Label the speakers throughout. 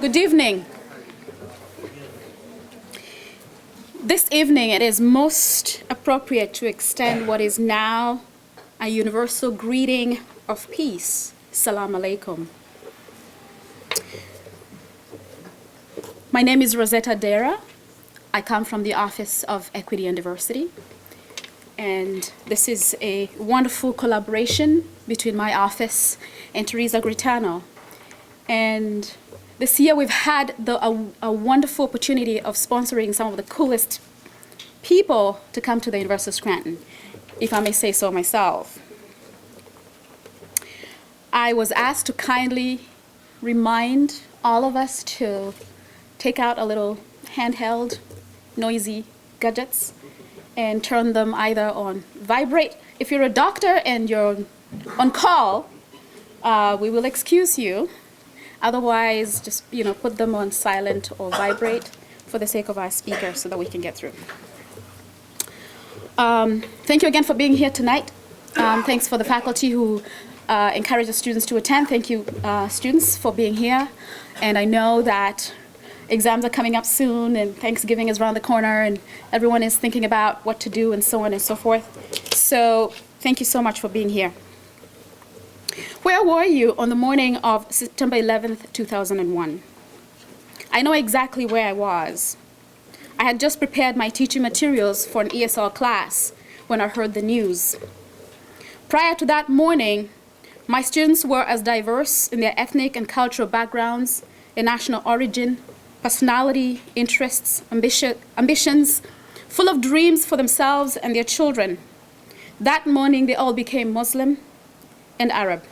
Speaker 1: Good evening. This evening, it is most appropriate to extend what is now a universal greeting of peace. Salam alaikum. My name is Rosetta Dera. I come from the Office of Equity and Diversity. And this is a wonderful collaboration between my office and Teresa Gritano. And this year we've had a wonderful opportunity of sponsoring some of the coolest people to come to the University of Scranton, if I may say so myself. I was asked to kindly remind all of us to take out a little handheld, noisy gadgets and turn them either on vibrate. If you're a doctor and you're on call, we will excuse you. Otherwise, just put them on silent or vibrate for the sake of our speaker so that we can get through. Thank you again for being here tonight. Thanks for the faculty who encourage the students to attend. Thank you, students, for being here. And I know that exams are coming up soon and Thanksgiving is around the corner and everyone is thinking about what to do and so on and so forth. So thank you so much for being here. Where were you on the morning of September 11th, 2001? I know exactly where I was. I had just prepared my teaching materials for an ESL class when I heard the news. Prior to that morning, my students were as diverse in their ethnic and cultural backgrounds, their national origin, personality, interests, ambitions, full of dreams for themselves and their children. That morning, they all became Muslim and Arab.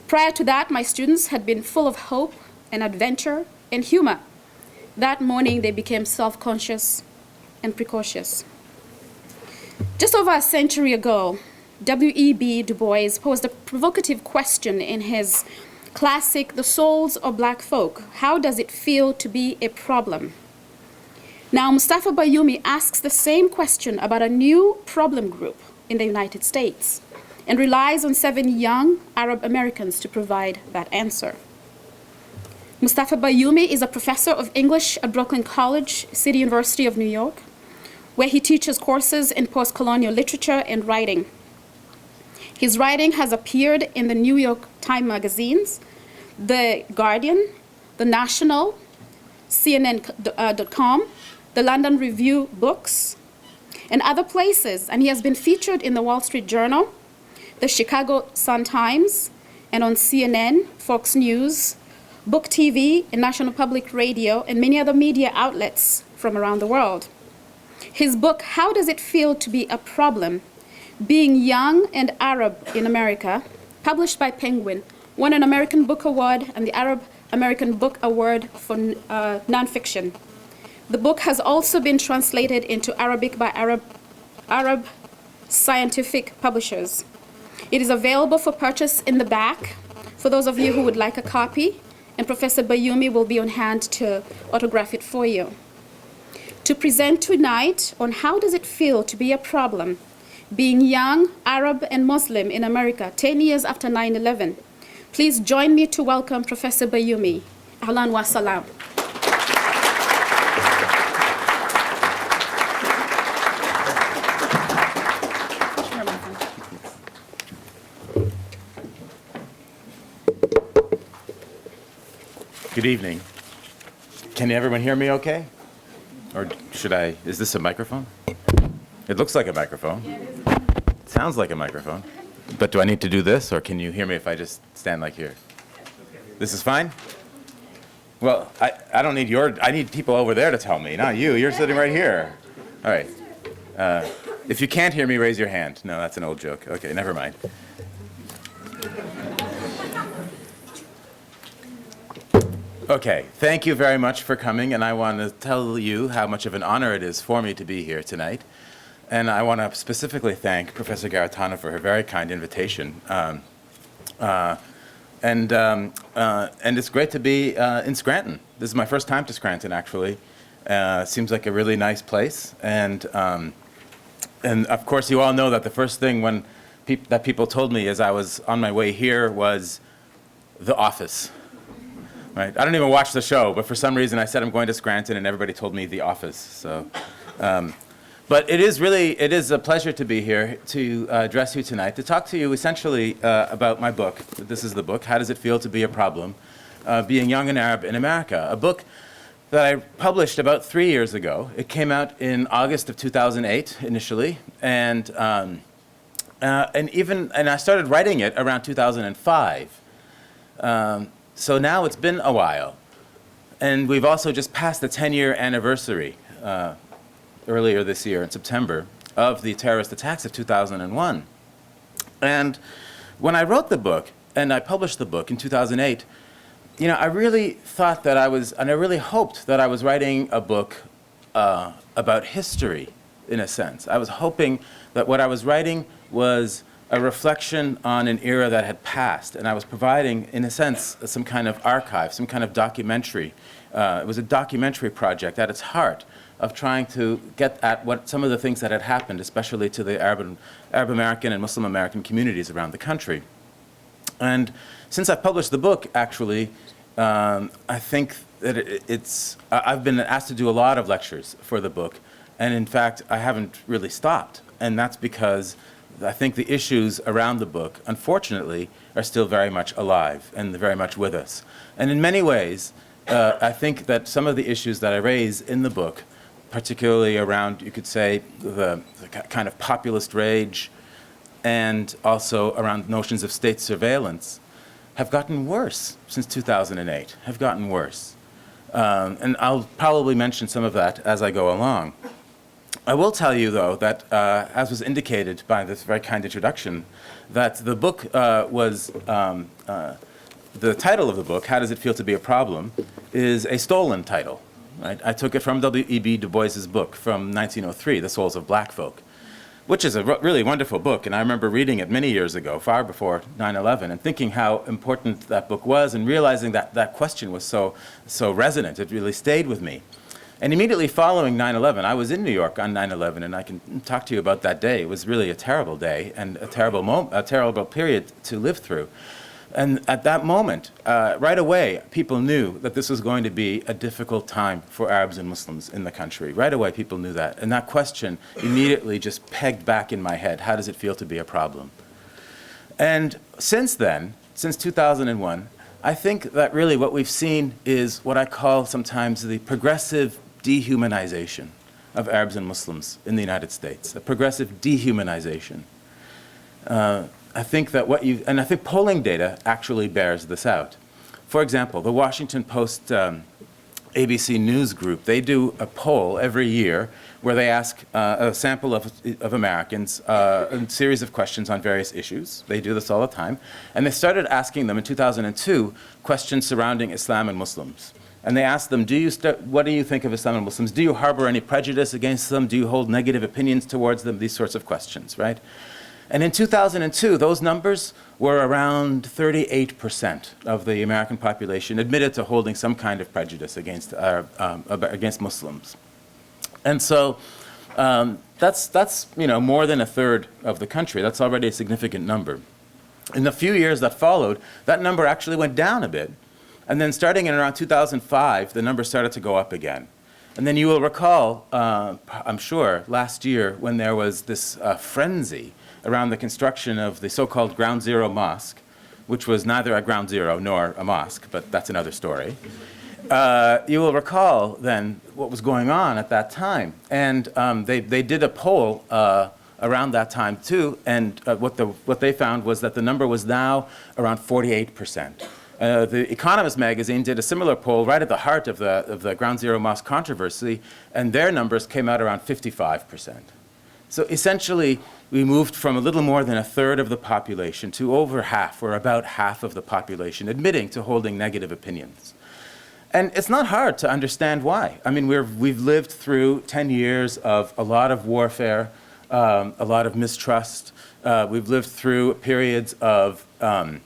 Speaker 1: Prior to that, my students had been full of hope and adventure and humor. That morning, they became self-conscious and precocious. Just over a century ago, W.E.B. Du Bois posed a provocative question in his classic, The Souls of Black Folk. How does it feel to be a problem? Now, Moustafa Bayoumi asks the same question about a new problem group in the United States and relies on 7 young Arab Americans to provide that answer. Moustafa Bayoumi is a professor of English at Brooklyn College, City University of New York, where he teaches courses in post-colonial literature and writing. His writing has appeared in the New York Times magazines, The Guardian, The National, CNN.com, the London Review Books, and other places, and he has been featured in the Wall Street Journal, the Chicago Sun-Times, and on CNN, Fox News, Book TV, and National Public Radio, and many other media outlets from around the world. His book, How Does It Feel to Be a Problem? Being Young and Arab in America, published by Penguin, won an American Book Award and the Arab American Book Award for nonfiction. The book has also been translated into Arabic by Arab scientific publishers. It is available for purchase in the back for those of you who would like a copy, and Professor Bayoumi will be on hand to autograph it for you. To present tonight on how does it feel to be a problem, being young, Arab, and Muslim in America 10 years after 9/11, please join me to welcome Professor Bayoumi. Ahlan wa salam.
Speaker 2: Good evening. Can everyone hear me okay? Or is this a microphone? It looks like a microphone. It sounds like a microphone. But do I need to do this, or can you hear me if I just stand like here? This is fine? Well, I don't need I need people over there to tell me, not you. You're sitting right here. All right. If you can't hear me, raise your hand. No, that's an old joke. Okay, never mind. Okay, thank you very much for coming, and I want to tell you how much of an honor it is for me to be here tonight. And I want to specifically thank Professor Garitano for her very kind invitation. And it's great to be in Scranton. This is my first time to Scranton, actually. Seems like a really nice place. And of course, you all know that the first thing that people told me as I was on my way here was the office. Right? I don't even watch the show, but for some reason I said I'm going to Scranton, and everybody told me The Office. So, but it is a pleasure to be here to address you tonight, to talk to you essentially about my book. This is the book, How Does It Feel to Be a Problem? Being Young and Arab in America, a book that I published about 3 years ago. It came out in August of 2008 initially, and I started writing it around 2005. So now it's been a while, and we've also just passed the 10-year anniversary earlier this year in September of the terrorist attacks of 2001. And when I wrote the book and I published the book in 2008, I really thought that I really hoped that I was writing a book about history, in a sense. I was hoping that what I was writing was a reflection on an era that had passed, and I was providing, in a sense, some kind of archive, some kind of documentary. It was a documentary project at its heart of trying to get at what some of the things that had happened, especially to the Arab American and Muslim American communities around the country. And since I published the book, actually, I think that I've been asked to do a lot of lectures for the book, and in fact, I haven't really stopped. And that's because I think the issues around the book, unfortunately, are still very much alive and very much with us. And in many ways, I think that some of the issues that I raise in the book, particularly around, you could say, the kind of populist rage, and also around notions of state surveillance, have gotten worse since 2008, have gotten worse. And I'll probably mention some of that as I go along. I will tell you, though, that as was indicated by this very kind introduction, that the book the title of the book, How Does It Feel to Be a Problem, is a stolen title. Right? I took it from W.E.B. Du Bois's book from 1903, The Souls of Black Folk, which is a really wonderful book. And I remember reading it many years ago, far before 9/11, and thinking how important that book was, and realizing that that question was so resonant. It really stayed with me. And immediately following 9/11, I was in New York on 9/11, and I can talk to you about that day. It was really a terrible day and a terrible period to live through. And at that moment, right away, people knew that this was going to be a difficult time for Arabs and Muslims in the country. Right away, people knew that. And that question immediately just pegged back in my head, how does it feel to be a problem? And since then, since 2001, I think that really what we've seen is what I call sometimes the progressive dehumanization of Arabs and Muslims in the United States, a progressive dehumanization. I think that I think polling data actually bears this out. For example, the Washington Post ABC News Group, they do a poll every year where they ask a sample of Americans a series of questions on various issues. They do this all the time. And they started asking them in 2002 questions surrounding Islam and Muslims. And they asked them, what do you think of Islam and Muslims? Do you harbor any prejudice against them? Do you hold negative opinions towards them? These sorts of questions, right? And in 2002, those numbers were around 38% of the American population admitted to holding some kind of prejudice against Muslims. And so that's more than a third of the country. That's already a significant number. In the few years that followed, that number actually went down a bit. And then starting in around 2005, the number started to go up again. And then you will recall, I'm sure, last year when there was this frenzy around the construction of the so-called Ground Zero Mosque, which was neither a ground zero nor a mosque, but that's another story. You will recall then what was going on at that time. And they did a poll around that time too, and what they found was that the number was now around 48%. The Economist magazine did a similar poll right at the heart of the Ground Zero Mosque controversy, and their numbers came out around 55%. So essentially, we moved from a little more than a third of the population to over half, or about half of the population, admitting to holding negative opinions. And it's not hard to understand why. I mean, we've lived through 10 years of a lot of warfare, a lot of mistrust. We've lived through periods of very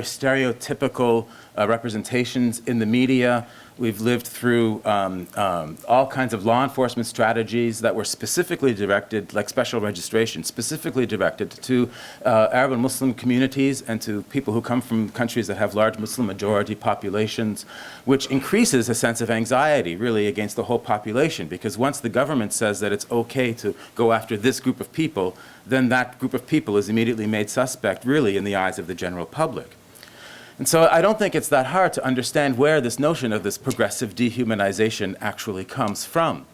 Speaker 2: stereotypical representations in the media. We've lived through all kinds of law enforcement strategies that were specifically directed, like special registration, specifically directed to Arab and Muslim communities and to people who come from countries that have large Muslim majority populations, which increases a sense of anxiety, really, against the whole population. Because once the government says that it's okay to go after this group of people, then that group of people is immediately made suspect, really, in the eyes of the general public. And so I don't think it's that hard to understand where this notion of this progressive dehumanization actually comes from.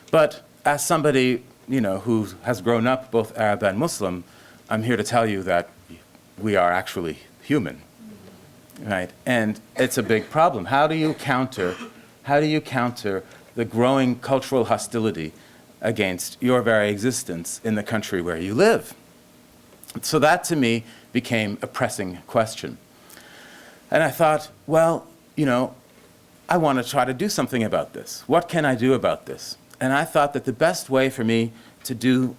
Speaker 2: But as somebody, who has grown up both Arab and Muslim, I'm here to tell you that we are actually human, right? And it's a big problem. How do you counter the growing cultural hostility against your very existence in the country where you live? So that, to me, became a pressing question. And I thought, well, I want to try to do something about this. What can I do about this? And I thought that the best way for me to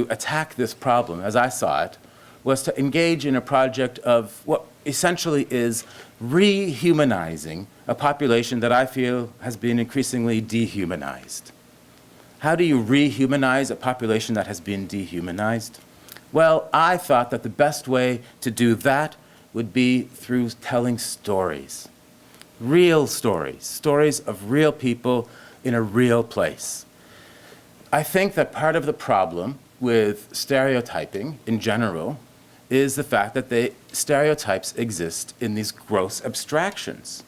Speaker 2: attack this problem, as I saw it, was to engage in a project of what essentially is rehumanizing a population that I feel has been increasingly dehumanized. How do you rehumanize a population that has been dehumanized? Well, I thought that the best way to do that would be through telling stories. Real stories. Stories of real people in a real place. I think that part of the problem with stereotyping in general is the fact that stereotypes exist in these gross abstractions,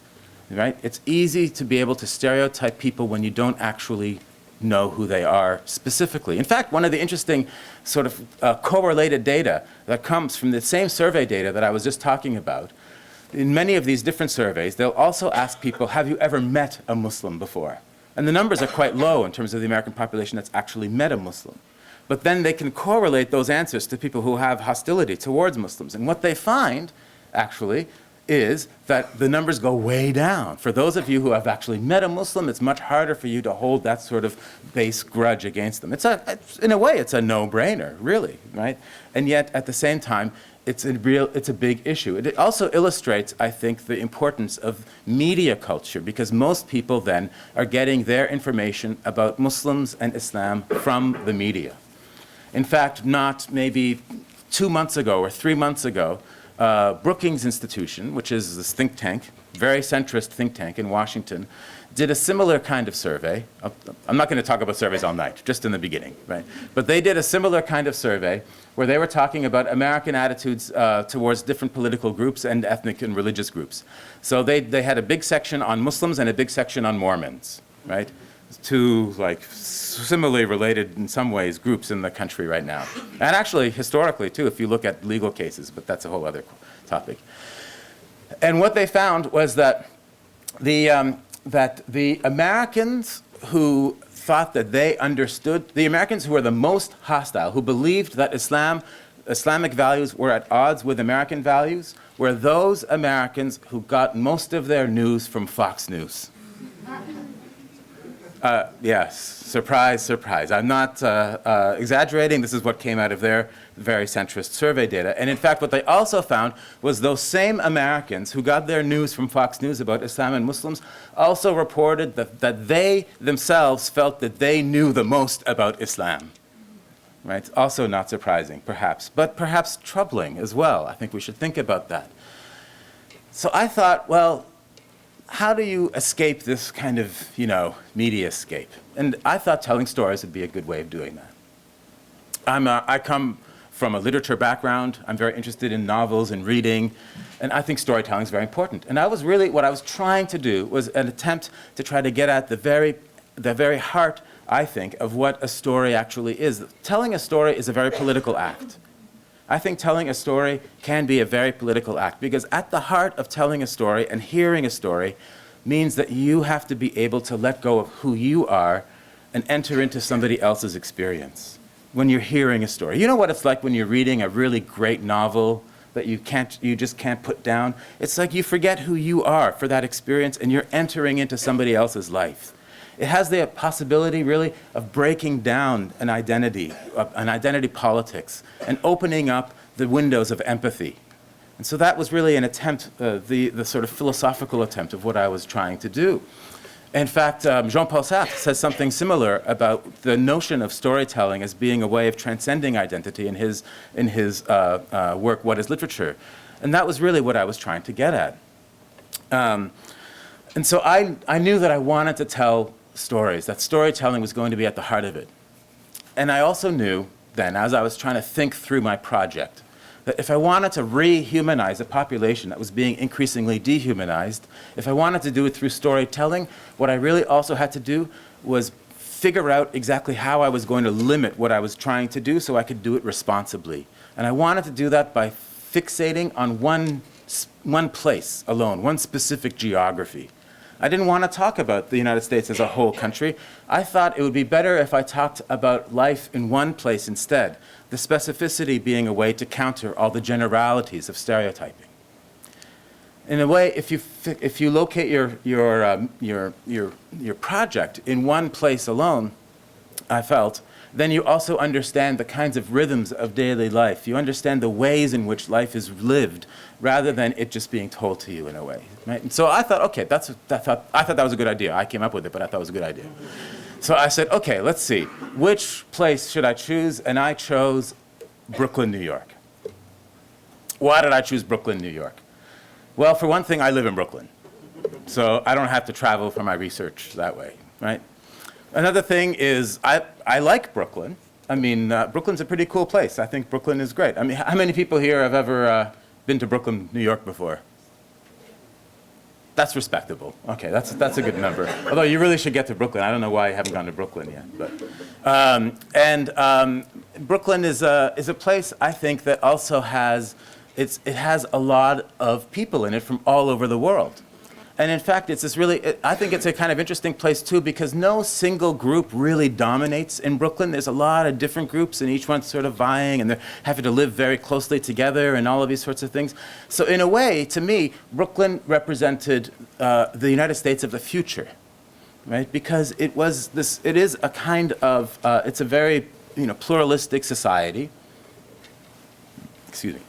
Speaker 2: right? It's easy to be able to stereotype people when you don't actually know who they are specifically. In fact, one of the interesting sort of correlated data that comes from the same survey data that I was just talking about, in many of these different surveys, they'll also ask people, have you ever met a Muslim before? And the numbers are quite low in terms of the American population that's actually met a Muslim. But then they can correlate those answers to people who have hostility towards Muslims. And what they find, actually, is that the numbers go way down. For those of you who have actually met a Muslim, it's much harder for you to hold that sort of base grudge against them. In a way, it's a no-brainer, really, right? And yet, at the same time, it's a big issue. It also illustrates, I think, the importance of media culture, because most people then are getting their information about Muslims and Islam from the media. In fact, not maybe 2 months ago or 3 months ago, Brookings Institution, which is this think tank, very centrist think tank in Washington, did a similar kind of survey. I'm not going to talk about surveys all night, just in the beginning, right? But they did a similar kind of survey where they were talking about American attitudes towards different political groups and ethnic and religious groups. So they had a big section on Muslims and a big section on Mormons, right? Two similarly related in some ways groups in the country right now. And actually historically too, if you look at legal cases, but that's a whole other topic. And what they found was that the Americans who thought that they understood, the Americans who were the most hostile, who believed that Islamic values were at odds with American values, were those Americans who got most of their news from Fox News. Yes, surprise, surprise. I'm not exaggerating. This is what came out of their very centrist survey data. And in fact, what they also found was those same Americans who got their news from Fox News about Islam and Muslims also reported that they themselves felt that they knew the most about Islam. Right? Also not surprising, perhaps, but perhaps troubling as well. I think we should think about that. So I thought, well, how do you escape this kind of, media escape? And I thought telling stories would be a good way of doing that. I come from a literature background. I'm very interested in novels and reading, and I think storytelling is very important. And what I was trying to do was an attempt to try to get at the very heart, I think, of what a story actually is. Telling a story is a very political act. I think telling a story can be a very political act, because at the heart of telling a story and hearing a story means that you have to be able to let go of who you are and enter into somebody else's experience when you're hearing a story. You know what it's like when you're reading a really great novel that you just can't put down? It's like you forget who you are for that experience and you're entering into somebody else's life. It has the possibility, really, of breaking down an identity politics, and opening up the windows of empathy, And so that was really an attempt, the sort of philosophical attempt of what I was trying to do. In fact, Jean-Paul Sartre says something similar about the notion of storytelling as being a way of transcending identity in his work, What is Literature? And that was really what I was trying to get at. And so I knew that I wanted to tell stories, that storytelling was going to be at the heart of it. And I also knew then, as I was trying to think through my project, that if I wanted to rehumanize a population that was being increasingly dehumanized, if I wanted to do it through storytelling, what I really also had to do was figure out exactly how I was going to limit what I was trying to do so I could do it responsibly. And I wanted to do that by fixating on one place alone, one specific geography. I didn't want to talk about the United States as a whole country. I thought it would be better if I talked about life in one place instead, the specificity being a way to counter all the generalities of stereotyping. In a way, if you locate your project in one place alone, I felt, then you also understand the kinds of rhythms of daily life. You understand the ways in which life is lived, rather than it just being told to you in a way. Right? And so I thought, okay, I thought that was a good idea. I came up with it, but I thought it was a good idea. So I said, okay, let's see. Which place should I choose? And I chose Brooklyn, New York. Why did I choose Brooklyn, New York? Well, for one thing, I live in Brooklyn. So I don't have to travel for my research that way, right? Another thing is I like Brooklyn. I mean, Brooklyn's a pretty cool place. I think Brooklyn is great. I mean, how many people here have ever been to Brooklyn, New York before? That's respectable. Okay, that's a good number. Although you really should get to Brooklyn. I don't know why you haven't gone to Brooklyn yet. But Brooklyn is a place I think that also has it has a lot of people in it from all over the world. And in fact, it's this really, I think it's a kind of interesting place too, because no single group really dominates in Brooklyn. There's a lot of different groups, and each one's sort of vying, and they're having to live very closely together, and all of these sorts of things. So in a way, to me, Brooklyn represented the United States of the future, right? Because it is a kind of, it's a very, pluralistic society. Excuse me.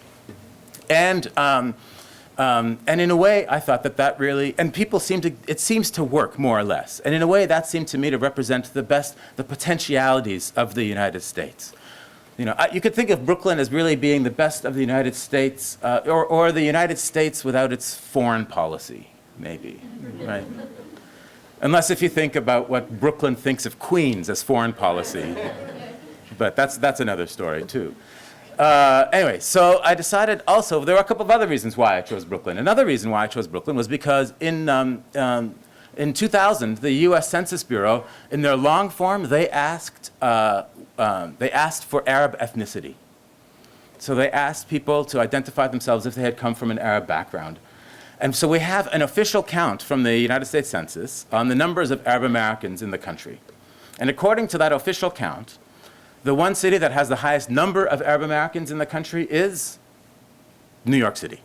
Speaker 2: And in a way, I thought that really, and people it seems to work more or less. And in a way, that seemed to me to represent the potentialities of the United States. You could think of Brooklyn as really being the best of the United States, or the United States without its foreign policy, maybe, right? Unless if you think about what Brooklyn thinks of Queens as foreign policy. But that's another story, too. Anyway, so I decided also, there were a couple of other reasons why I chose Brooklyn. Another reason why I chose Brooklyn was because in 2000, the U.S. Census Bureau, in their long form, they asked for Arab ethnicity. So they asked people to identify themselves if they had come from an Arab background. And so we have an official count from the United States Census on the numbers of Arab Americans in the country. And according to that official count, the one city that has the highest number of Arab Americans in the country is New York City.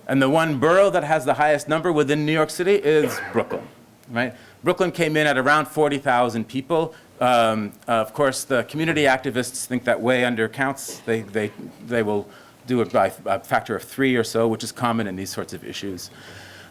Speaker 2: And the one borough that has the highest number within New York City is Brooklyn, right? Brooklyn came in at around 40,000 people. Of course, the community activists think that way undercounts. They will do it by a factor of 3 or so, which is common in these sorts of issues.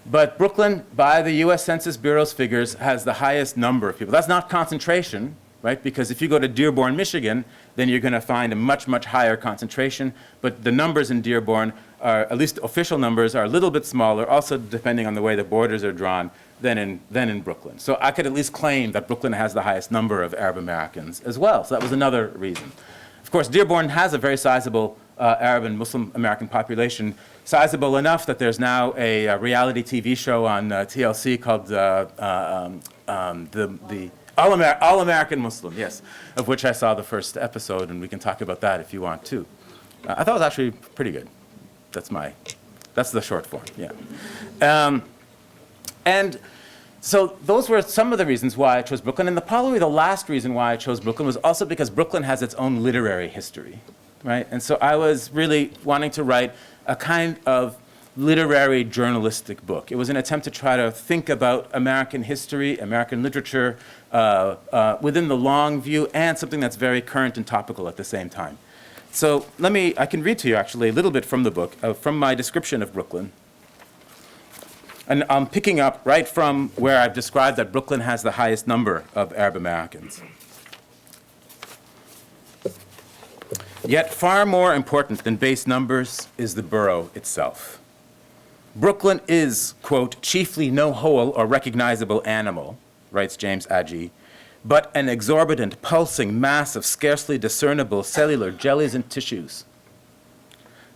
Speaker 2: But Brooklyn, by the US Census Bureau's figures, has the highest number of people. That's not concentration, right? Because if you go to Dearborn, Michigan, then you're going to find a much, much higher concentration. But the numbers in Dearborn are, at least official numbers, are a little bit smaller, also depending on the way the borders are drawn, than in Brooklyn. So I could at least claim that Brooklyn has the highest number of Arab Americans as well. So that was another reason. Of course, Dearborn has a very sizable Arab and Muslim American population, sizable enough that there's now a reality TV show on TLC called the All-American Muslim, yes, of which I saw the first episode, and we can talk about that if you want to. I thought it was actually pretty good. That's the short form, yeah. And so those were some of the reasons why I chose Brooklyn, and probably the last reason why I chose Brooklyn was also because Brooklyn has its own literary history, right? And so I was really wanting to write a kind of literary journalistic book. It was an attempt to try to think about American history, American literature, within the long view, and something that's very current and topical at the same time. So I can read to you actually a little bit from the book, from my description of Brooklyn. And I'm picking up right from where I've described that Brooklyn has the highest number of Arab Americans. Yet far more important than base numbers is the borough itself. Brooklyn is, quote, chiefly no whole or recognizable animal, writes James Agee, but an exorbitant, pulsing mass of scarcely discernible cellular jellies and tissues.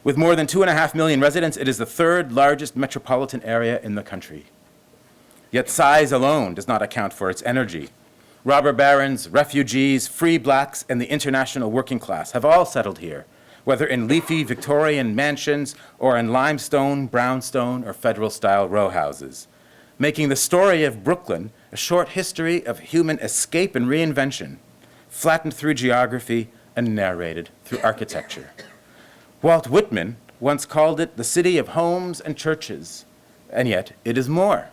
Speaker 2: With more than 2.5 million residents, it is the third largest metropolitan area in the country. Yet size alone does not account for its energy. Robber barons, refugees, free blacks, and the international working class have all settled here, whether in leafy Victorian mansions or in limestone, brownstone, or federal-style row houses, making the story of Brooklyn a short history of human escape and reinvention, flattened through geography and narrated through architecture. Walt Whitman once called it the city of homes and churches, and yet it is more.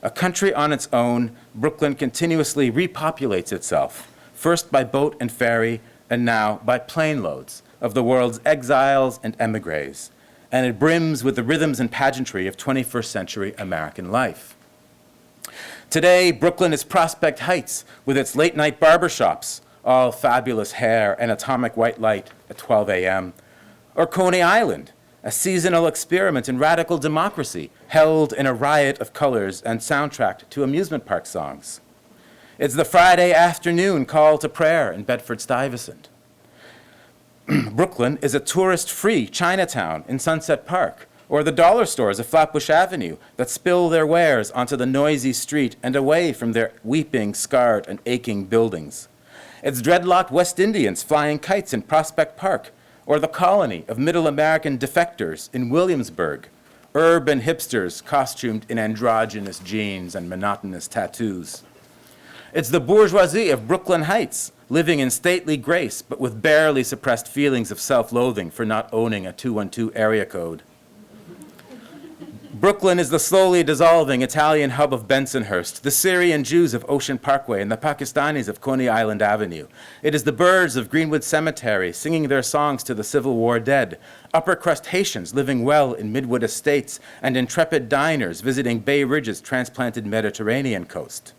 Speaker 2: A country on its own, Brooklyn continuously repopulates itself, first by boat and ferry, and now by plane loads of the world's exiles and emigres, and it brims with the rhythms and pageantry of 21st century American life. Today, Brooklyn is Prospect Heights with its late-night barbershops, all fabulous hair and atomic white light at 12 a.m., or Coney Island, a seasonal experiment in radical democracy held in a riot of colors and soundtracked to amusement park songs. It's the Friday afternoon call to prayer in Bedford-Stuyvesant. Brooklyn is a tourist-free Chinatown in Sunset Park, or the dollar stores of Flatbush Avenue that spill their wares onto the noisy street and away from their weeping, scarred, and aching buildings. It's dreadlocked West Indians flying kites in Prospect Park, or the colony of Middle American defectors in Williamsburg, urban hipsters costumed in androgynous jeans and monotonous tattoos. It's the bourgeoisie of Brooklyn Heights, living in stately grace, but with barely suppressed feelings of self-loathing for not owning a 212 area code. Brooklyn is the slowly dissolving Italian hub of Bensonhurst, the Syrian Jews of Ocean Parkway, and the Pakistanis of Coney Island Avenue. It is the birds of Greenwood Cemetery singing their songs to the Civil War dead, upper crust Haitians living well in Midwood estates, and intrepid diners visiting Bay Ridge's transplanted Mediterranean coast.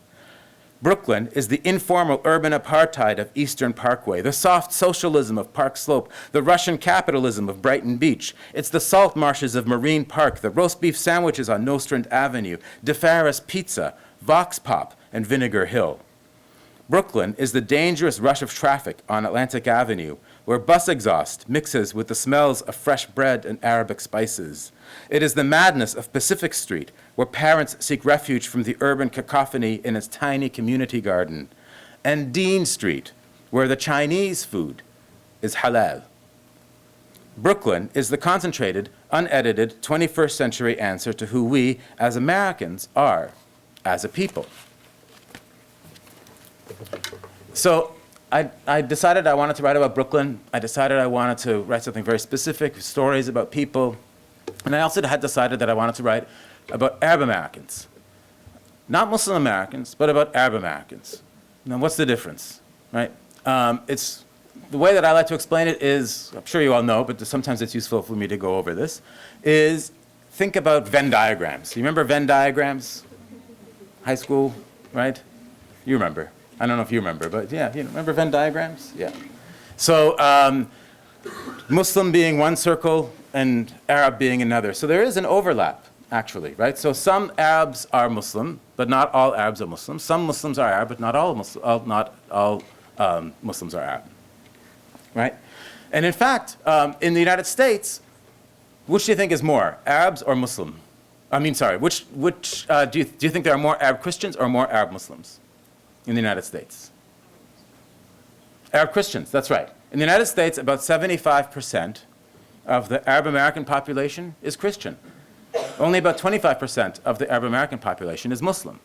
Speaker 2: Brooklyn is the informal urban apartheid of Eastern Parkway, the soft socialism of Park Slope, the Russian capitalism of Brighton Beach. It's the salt marshes of Marine Park, the roast beef sandwiches on Nostrand Avenue, DeFaris Pizza, Vox Pop, and Vinegar Hill. Brooklyn is the dangerous rush of traffic on Atlantic Avenue, where bus exhaust mixes with the smells of fresh bread and Arabic spices. It is the madness of Pacific Street, where parents seek refuge from the urban cacophony in its tiny community garden. And Dean Street, where the Chinese food is halal. Brooklyn is the concentrated, unedited 21st century answer to who we, as Americans, are as a people. So I decided I wanted to write about Brooklyn. I decided I wanted to write something very specific, stories about people. And I also had decided that I wanted to write about Arab Americans. Not Muslim Americans, but about Arab Americans. Now, what's the difference, right? It's the way that I like to explain it is, I'm sure you all know, but sometimes it's useful for me to go over this, is think about Venn diagrams. You remember Venn diagrams? High school, right? You remember. I don't know if you remember, but yeah, you remember Venn diagrams? Yeah. So Muslim being one circle and Arab being another. So there is an overlap, actually, right? So some Arabs are Muslim, but not all Arabs are Muslim. Some Muslims are Arab, but not all Muslims are Arab, right? And in fact, in the United States, which do you think is more, Arabs or Muslim? I mean, sorry, which do you think there are more Arab Christians or more Arab Muslims in the United States? Arab Christians, that's right. In the United States, about 75% of the Arab American population is Christian. Only about 25% of the Arab American population is Muslim.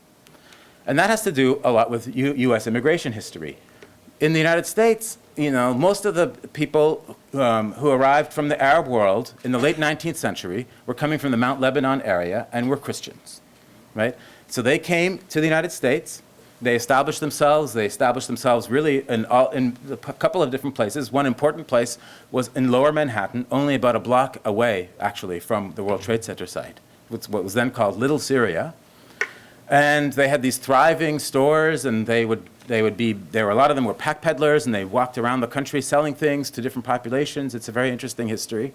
Speaker 2: And that has to do a lot with US immigration history. In the United States, you know, most of the people who arrived from the Arab world in the late 19th century were coming from the Mount Lebanon area and were Christians, right? So they came to the United States. They established themselves. They established themselves really in a couple of different places. One important place was in Lower Manhattan, only about a block away, actually, from the World Trade Center site, what was then called Little Syria. And they had these thriving stores, and there were a lot of them were pack peddlers, and they walked around the country selling things to different populations. It's a very interesting history.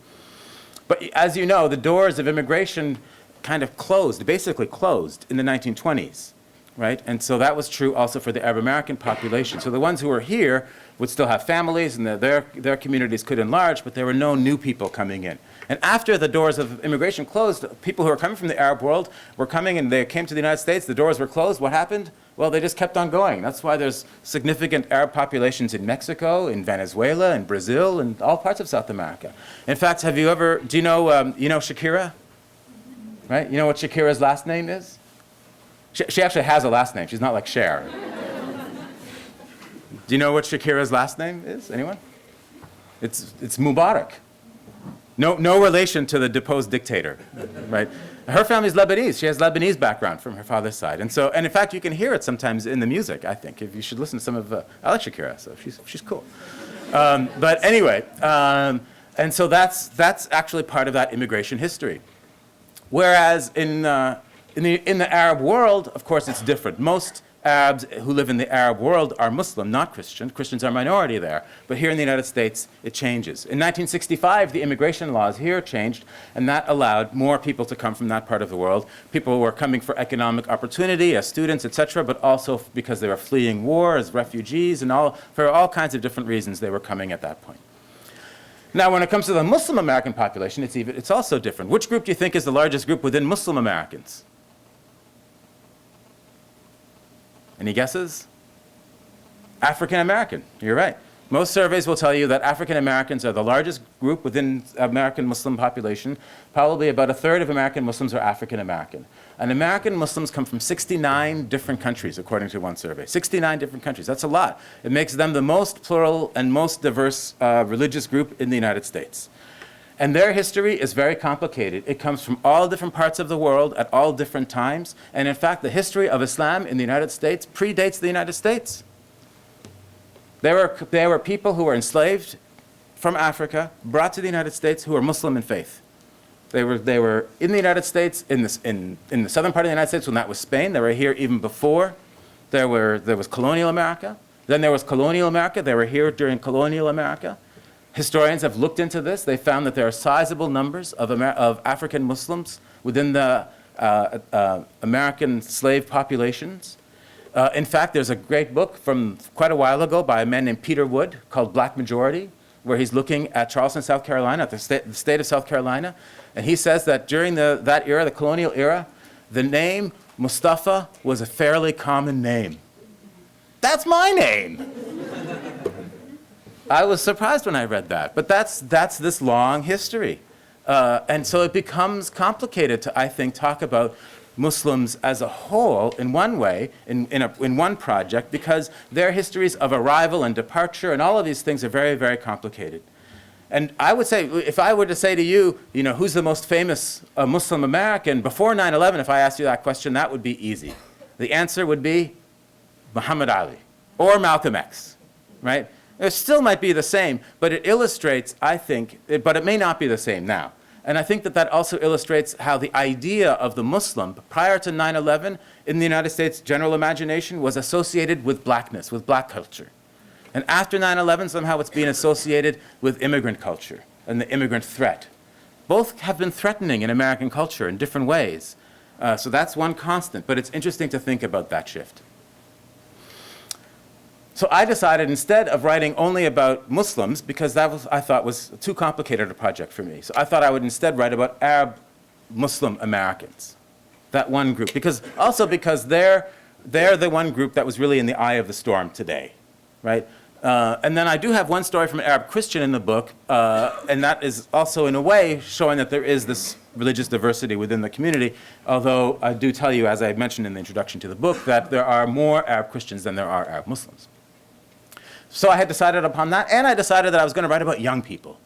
Speaker 2: But as you know, the doors of immigration kind of closed, basically closed in the 1920s, right? And so that was true also for the Arab American population. So the ones who were here would still have families, and their communities could enlarge, but there were no new people coming in. And after the doors of immigration closed, people who were coming from the Arab world were coming, and they came to the United States. The doors were closed. What happened? Well, they just kept on going. That's why there's significant Arab populations in Mexico, in Venezuela, in Brazil, and all parts of South America. In fact, do you know Shakira? Right? You know what Shakira's last name is? She actually has a last name. She's not like Cher. Do you know what Shakira's last name is? Anyone? It's Mubarak. No relation to the deposed dictator, right? Her family's Lebanese. She has Lebanese background from her father's side. And in fact, you can hear it sometimes in the music, I think. If you should listen to some of, I like Shakira, so she's cool. But anyway, and so that's actually part of that immigration history. Whereas in the Arab world, of course, it's different. Most Arabs who live in the Arab world are Muslim, not Christian. Christians are a minority there. But here in the United States, it changes. In 1965, the immigration laws here changed, and that allowed more people to come from that part of the world. People were coming for economic opportunity as students, etc., but also because they were fleeing war as refugees, and for all kinds of different reasons they were coming at that point. Now, when it comes to the Muslim American population, it's also different. Which group do you think is the largest group within Muslim Americans? Any guesses? African American. You're right. Most surveys will tell you that African Americans are the largest group within American Muslim population. Probably about a third of American Muslims are African American. And American Muslims come from 69 different countries, according to one survey. 69 different countries. That's a lot. It makes them the most plural and most diverse religious group in the United States. And their history is very complicated. It comes from all different parts of the world at all different times. And in fact, the history of Islam in the United States predates the United States. There were people who were enslaved from Africa, brought to the United States, who were Muslim in faith. They were in the United States, in the southern part of the United States when that was Spain. They were here even before. There was colonial America. Then there was colonial America. They were here during colonial America. Historians have looked into this. They found that there are sizable numbers of African Muslims within the American slave populations. In fact, there's a great book from quite a while ago by a man named Peter Wood called Black Majority, where he's looking at Charleston, South Carolina, at the state of South Carolina. And he says that during that era, the colonial era, the name Moustafa was a fairly common name. That's my name. I was surprised when I read that, but that's this long history. And so it becomes complicated to, I think, talk about Muslims as a whole in one way, in one project, because their histories of arrival and departure and all of these things are very, very complicated. And I would say, if I were to say to you, who's the most famous Muslim American, before 9/11, if I asked you that question, that would be easy. The answer would be Muhammad Ali or Malcolm X, right? It still might be the same, but it illustrates, I think, but it may not be the same now. And I think that also illustrates how the idea of the Muslim, prior to 9/11, in the United States general imagination, was associated with blackness, with black culture. And after 9/11, somehow it's being associated with immigrant culture and the immigrant threat. Both have been threatening in American culture in different ways. So that's one constant, but it's interesting to think about that shift. So I decided, instead of writing only about Muslims, because I thought was too complicated a project for me, so I thought I would instead write about Arab Muslim Americans, that one group, because they're the one group that was really in the eye of the storm today, right? And then I do have one story from an Arab Christian in the book, and that is also in a way showing that there is this religious diversity within the community, although I do tell you, as I mentioned in the introduction to the book, that there are more Arab Christians than there are Arab Muslims. So I had decided upon that, and I decided that I was going to write about young people,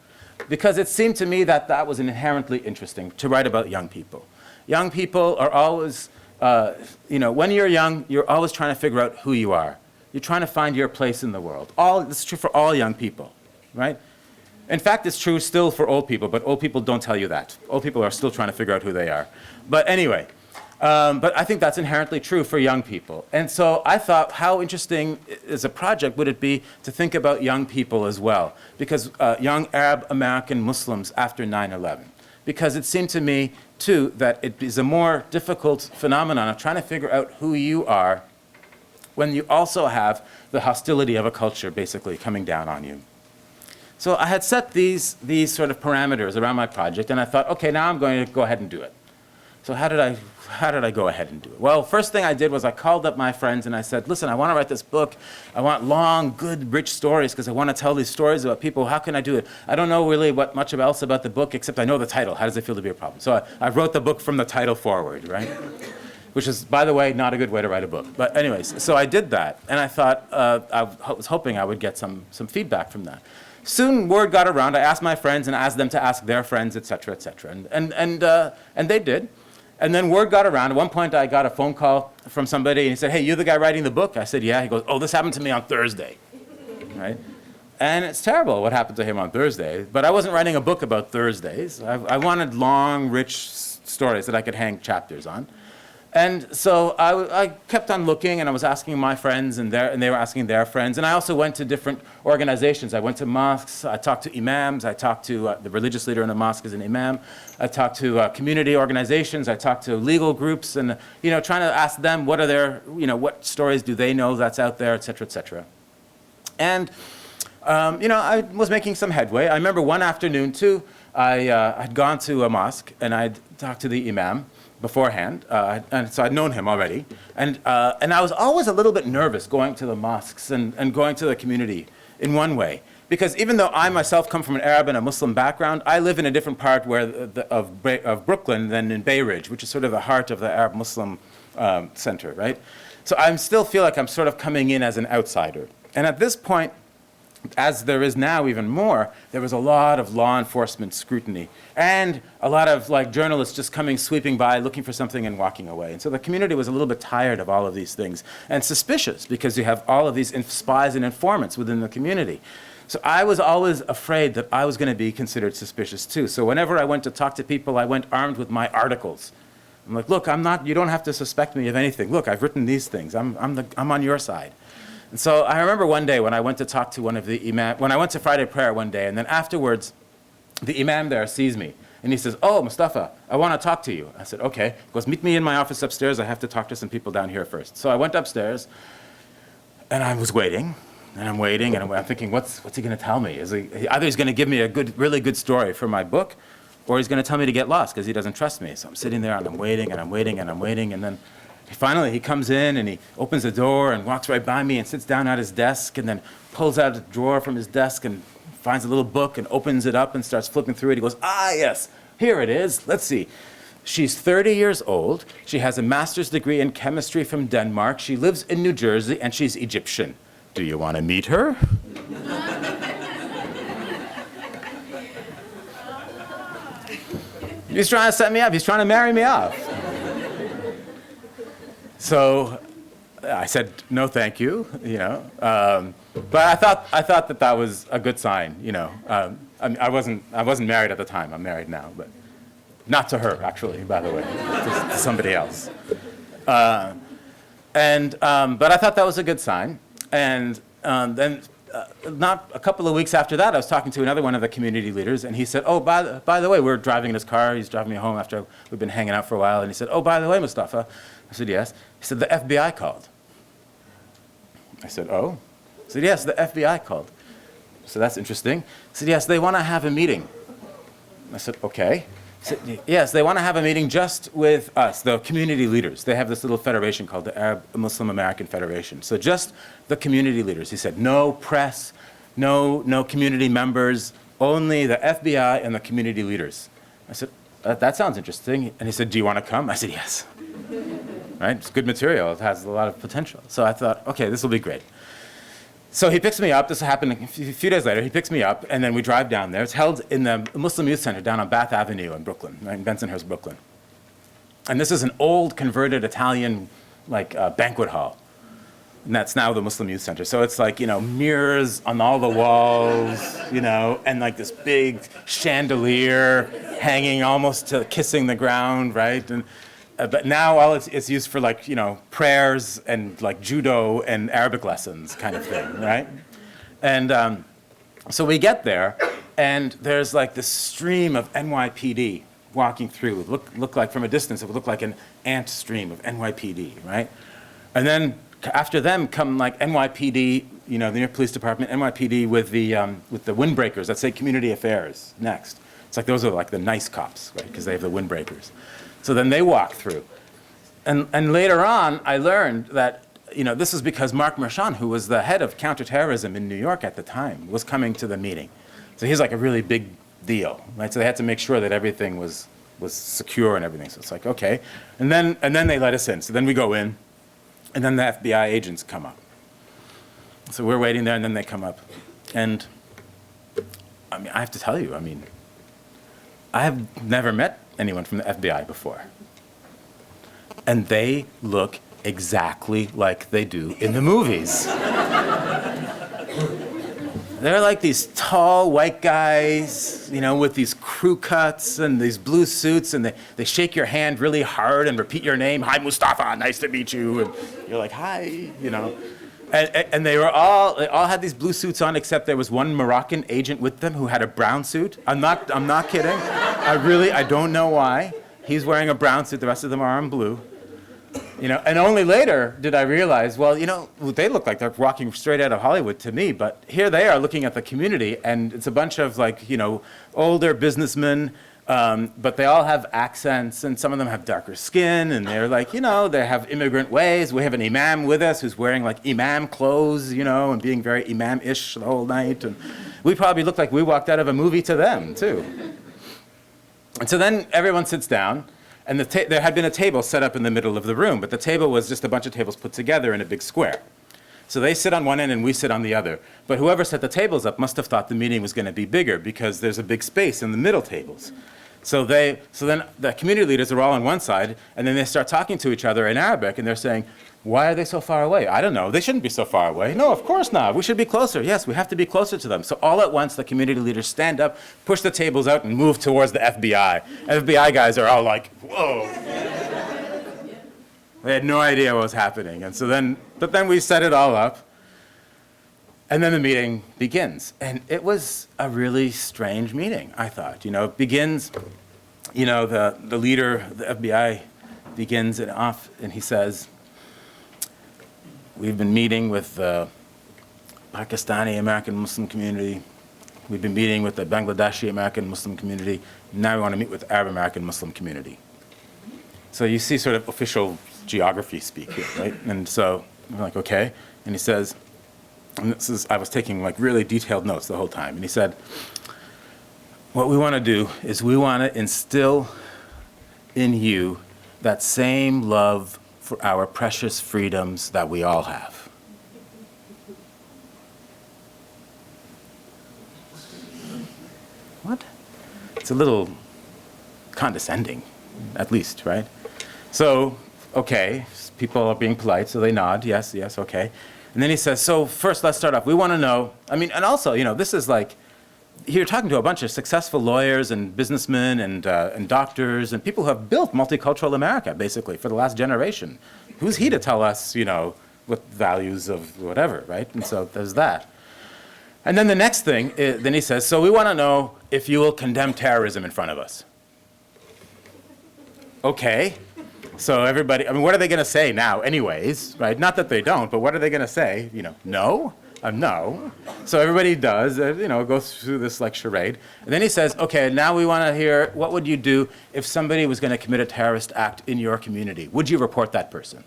Speaker 2: because it seemed to me that that was inherently interesting, to write about young people. Young people are always when you're young, you're always trying to figure out who you are. You're trying to find your place in the world. This is true for all young people, right? In fact, it's true still for old people, but old people don't tell you that. Old people are still trying to figure out who they are. But anyway, but I think that's inherently true for young people. And so I thought, how interesting as a project would it be to think about young people as well? Because young Arab American Muslims after 9/11. Because it seemed to me, too, that it is a more difficult phenomenon of trying to figure out who you are when you also have the hostility of a culture basically coming down on you. So I had set these sort of parameters around my project, and I thought, okay, now I'm going to go ahead and do it. So how did I go ahead and do it? Well, first thing I did was I called up my friends and I said, listen, I want to write this book. I want long, good, rich stories because I want to tell these stories about people. How can I do it? I don't know really much else about the book except I know the title. How does it feel to be a problem? So I wrote the book from the title forward, right? Which is, by the way, not a good way to write a book. But anyways, so I did that, and I thought, I was hoping I would get some feedback from that. Soon word got around. I asked my friends and asked them to ask their friends, et cetera, and they did. And then word got around. At one point, I got a phone call from somebody, and he said, hey, you the guy writing the book? I said, yeah. He goes, oh, this happened to me on Thursday, right? And it's terrible what happened to him on Thursday, but I wasn't writing a book about Thursdays. I wanted long, rich stories that I could hang chapters on. And so I kept on looking, and I was asking my friends, and they were asking their friends. And I also went to different organizations. I went to mosques. I talked to imams. I talked to the religious leader in a mosque is an imam. I talked to community organizations. I talked to legal groups, and trying to ask them what are their, what stories do they know that's out there, et cetera, et cetera. And I was making some headway. I remember one afternoon too. I'd gone to a mosque, and I'd talked to the imam beforehand, and so I'd known him already. And I was always a little bit nervous going to the mosques and going to the community in one way. Because even though I myself come from an Arab and a Muslim background, I live in a different part of Brooklyn than in Bay Ridge, which is sort of the heart of the Arab Muslim center, right? So I still feel like I'm sort of coming in as an outsider. And at this point, as there is now even more, there was a lot of law enforcement scrutiny and a lot of journalists just sweeping by, looking for something and walking away. And so the community was a little bit tired of all of these things and suspicious because you have all of these spies and informants within the community. So I was always afraid that I was going to be considered suspicious too. So whenever I went to talk to people, I went armed with my articles. I'm like, look, you don't have to suspect me of anything. Look, I've written these things. I'm on your side. And so I remember one day when I went to talk to one of the imam, when I went to Friday prayer one day, and then afterwards, the imam there sees me, and he says, oh, Moustafa, I want to talk to you. I said, okay. He goes, meet me in my office upstairs. I have to talk to some people down here first. So I went upstairs, and I was waiting, and I'm waiting, and I'm thinking, what's he going to tell me? Either he's going to give me a really good story for my book, or he's going to tell me to get lost because he doesn't trust me. So I'm sitting there, and I'm waiting, and I'm waiting, and I'm waiting, and then finally, he comes in and he opens the door and walks right by me and sits down at his desk and then pulls out a drawer from his desk and finds a little book and opens it up and starts flipping through it. He goes, ah, yes, here it is. Let's see. She's 30 years old. She has a master's degree in chemistry from Denmark. She lives in New Jersey and she's Egyptian. Do you want to meet her? He's trying to set me up. He's trying to marry me off. So I said, no, thank you, But I thought that was a good sign, I wasn't married at the time. I'm married now, but not to her, actually, by the way, to somebody else. But I thought that was a good sign. And then not a couple of weeks after that, I was talking to another one of the community leaders, and he said, oh, by the way, we're driving in his car. He's driving me home after we've been hanging out for a while. And he said, oh, by the way, Moustafa. I said, yes. He said, the FBI called. I said, oh? He said, yes, the FBI called. So that's interesting. He said, yes, they want to have a meeting. I said, okay. He said, yes, they want to have a meeting just with us, the community leaders. They have this little federation called the Arab Muslim American Federation. So just the community leaders. He said, no press, no community members, only the FBI and the community leaders. I said, that sounds interesting. And he said, do you want to come? I said, yes. Right? It's good material. It has a lot of potential. So I thought, okay, this will be great. So he picks me up. This happened a few days later. He picks me up, and then we drive down there. It's held in the Muslim Youth Center down on Bath Avenue in Brooklyn, right, in Bensonhurst, Brooklyn. And this is an old converted Italian banquet hall. And that's now the Muslim Youth Center. So it's like, mirrors on all the walls, and like this big chandelier hanging almost to kissing the ground, right? And but now all it's used for like, prayers and like judo and Arabic lessons kind of thing, right? And so we get there, and there's like this stream of NYPD walking through. It look like from a distance, it would look like an ant stream of NYPD, right? And then after them come like NYPD, the New York Police Department, NYPD with the windbreakers that say Community Affairs next. It's like those are like the nice cops, right? Because they have the windbreakers. So then they walk through. And later on, I learned that, this is because Mark Mershon, who was the head of counterterrorism in New York at the time, was coming to the meeting. So he's like a really big deal, right? So they had to make sure that everything was secure and everything. So it's like, okay. And then they let us in. So then we go in, and then the FBI agents come up. So we're waiting there, and then they come up. And I have to tell you, I have never met anyone from the FBI before. And they look exactly like they do in the movies. They're like these tall white guys, with these crew cuts and these blue suits, and they shake your hand really hard and repeat your name. Hi, Moustafa, nice to meet you. And you're like, hi, And they all had these blue suits on, except there was one Moroccan agent with them who had a brown suit. I'm not kidding. I don't know why. He's wearing a brown suit, the rest of them are in blue. And only later did I realize, well, they look like they're walking straight out of Hollywood to me, but here they are looking at the community, and it's a bunch of older businessmen, but they all have accents, and some of them have darker skin, and they're like, they have immigrant ways. We have an imam with us who's wearing like imam clothes, and being very imam-ish the whole night, and we probably looked like we walked out of a movie to them, too. And so then everyone sits down, and there had been a table set up in the middle of the room, but the table was just a bunch of tables put together in a big square. So they sit on one end and we sit on the other. But whoever set the tables up must have thought the meeting was going to be bigger because there's a big space in the middle tables. So then the community leaders are all on one side, and then they start talking to each other in Arabic, and they're saying, why are they so far away? I don't know. They shouldn't be so far away. No, of course not. We should be closer. Yes, we have to be closer to them. So all at once, the community leaders stand up, push the tables out, and move towards the FBI. FBI guys are all like, whoa. They had no idea what was happening. And so but then we set it all up, and then the meeting begins. And it was a really strange meeting, I thought. It begins, the leader, the FBI, begins it off, and he says, we've been meeting with the Pakistani American Muslim community. We've been meeting with the Bangladeshi American Muslim community. Now we want to meet with the Arab American Muslim community. So you see sort of official geography speak here, right? And so I'm like, okay. And he says, and I was taking like really detailed notes the whole time. And he said, what we want to do is we want to instill in you that same love for our precious freedoms that we all have. What? It's a little condescending, at least, right? So, okay, people are being polite, so they nod, yes, okay. And then he says, so first let's start off. We want to know, and also, this is like, you're talking to a bunch of successful lawyers and businessmen and doctors and people who have built multicultural America, basically, for the last generation. Who's he to tell us, what values of whatever, right? And so there's that. And then the next thing, then he says, so we want to know if you will condemn terrorism in front of us. Okay. So everybody, what are they going to say now anyways, right? Not that they don't, but what are they going to say? No? No. So everybody does, goes through this like charade. And then he says, okay, now we want to hear, what would you do if somebody was going to commit a terrorist act in your community? Would you report that person?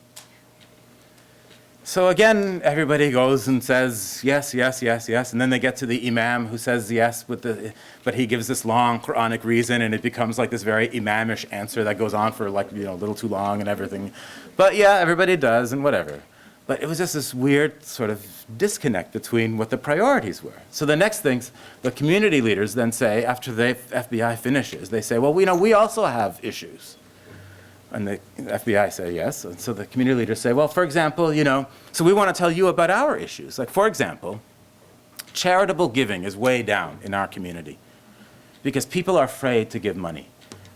Speaker 2: So again, everybody goes and says, yes. And then they get to the imam who says yes, but he gives this long Quranic reason, and it becomes like this very imamish answer that goes on for like, a little too long and everything. But yeah, everybody does and whatever. But it was just this weird sort of disconnect between what the priorities were. So the next things, the community leaders then say, after the FBI finishes, they say, well, we also have issues. And the FBI say yes. And so the community leaders say, well, for example, so we want to tell you about our issues. Like, for example, charitable giving is way down in our community because people are afraid to give money.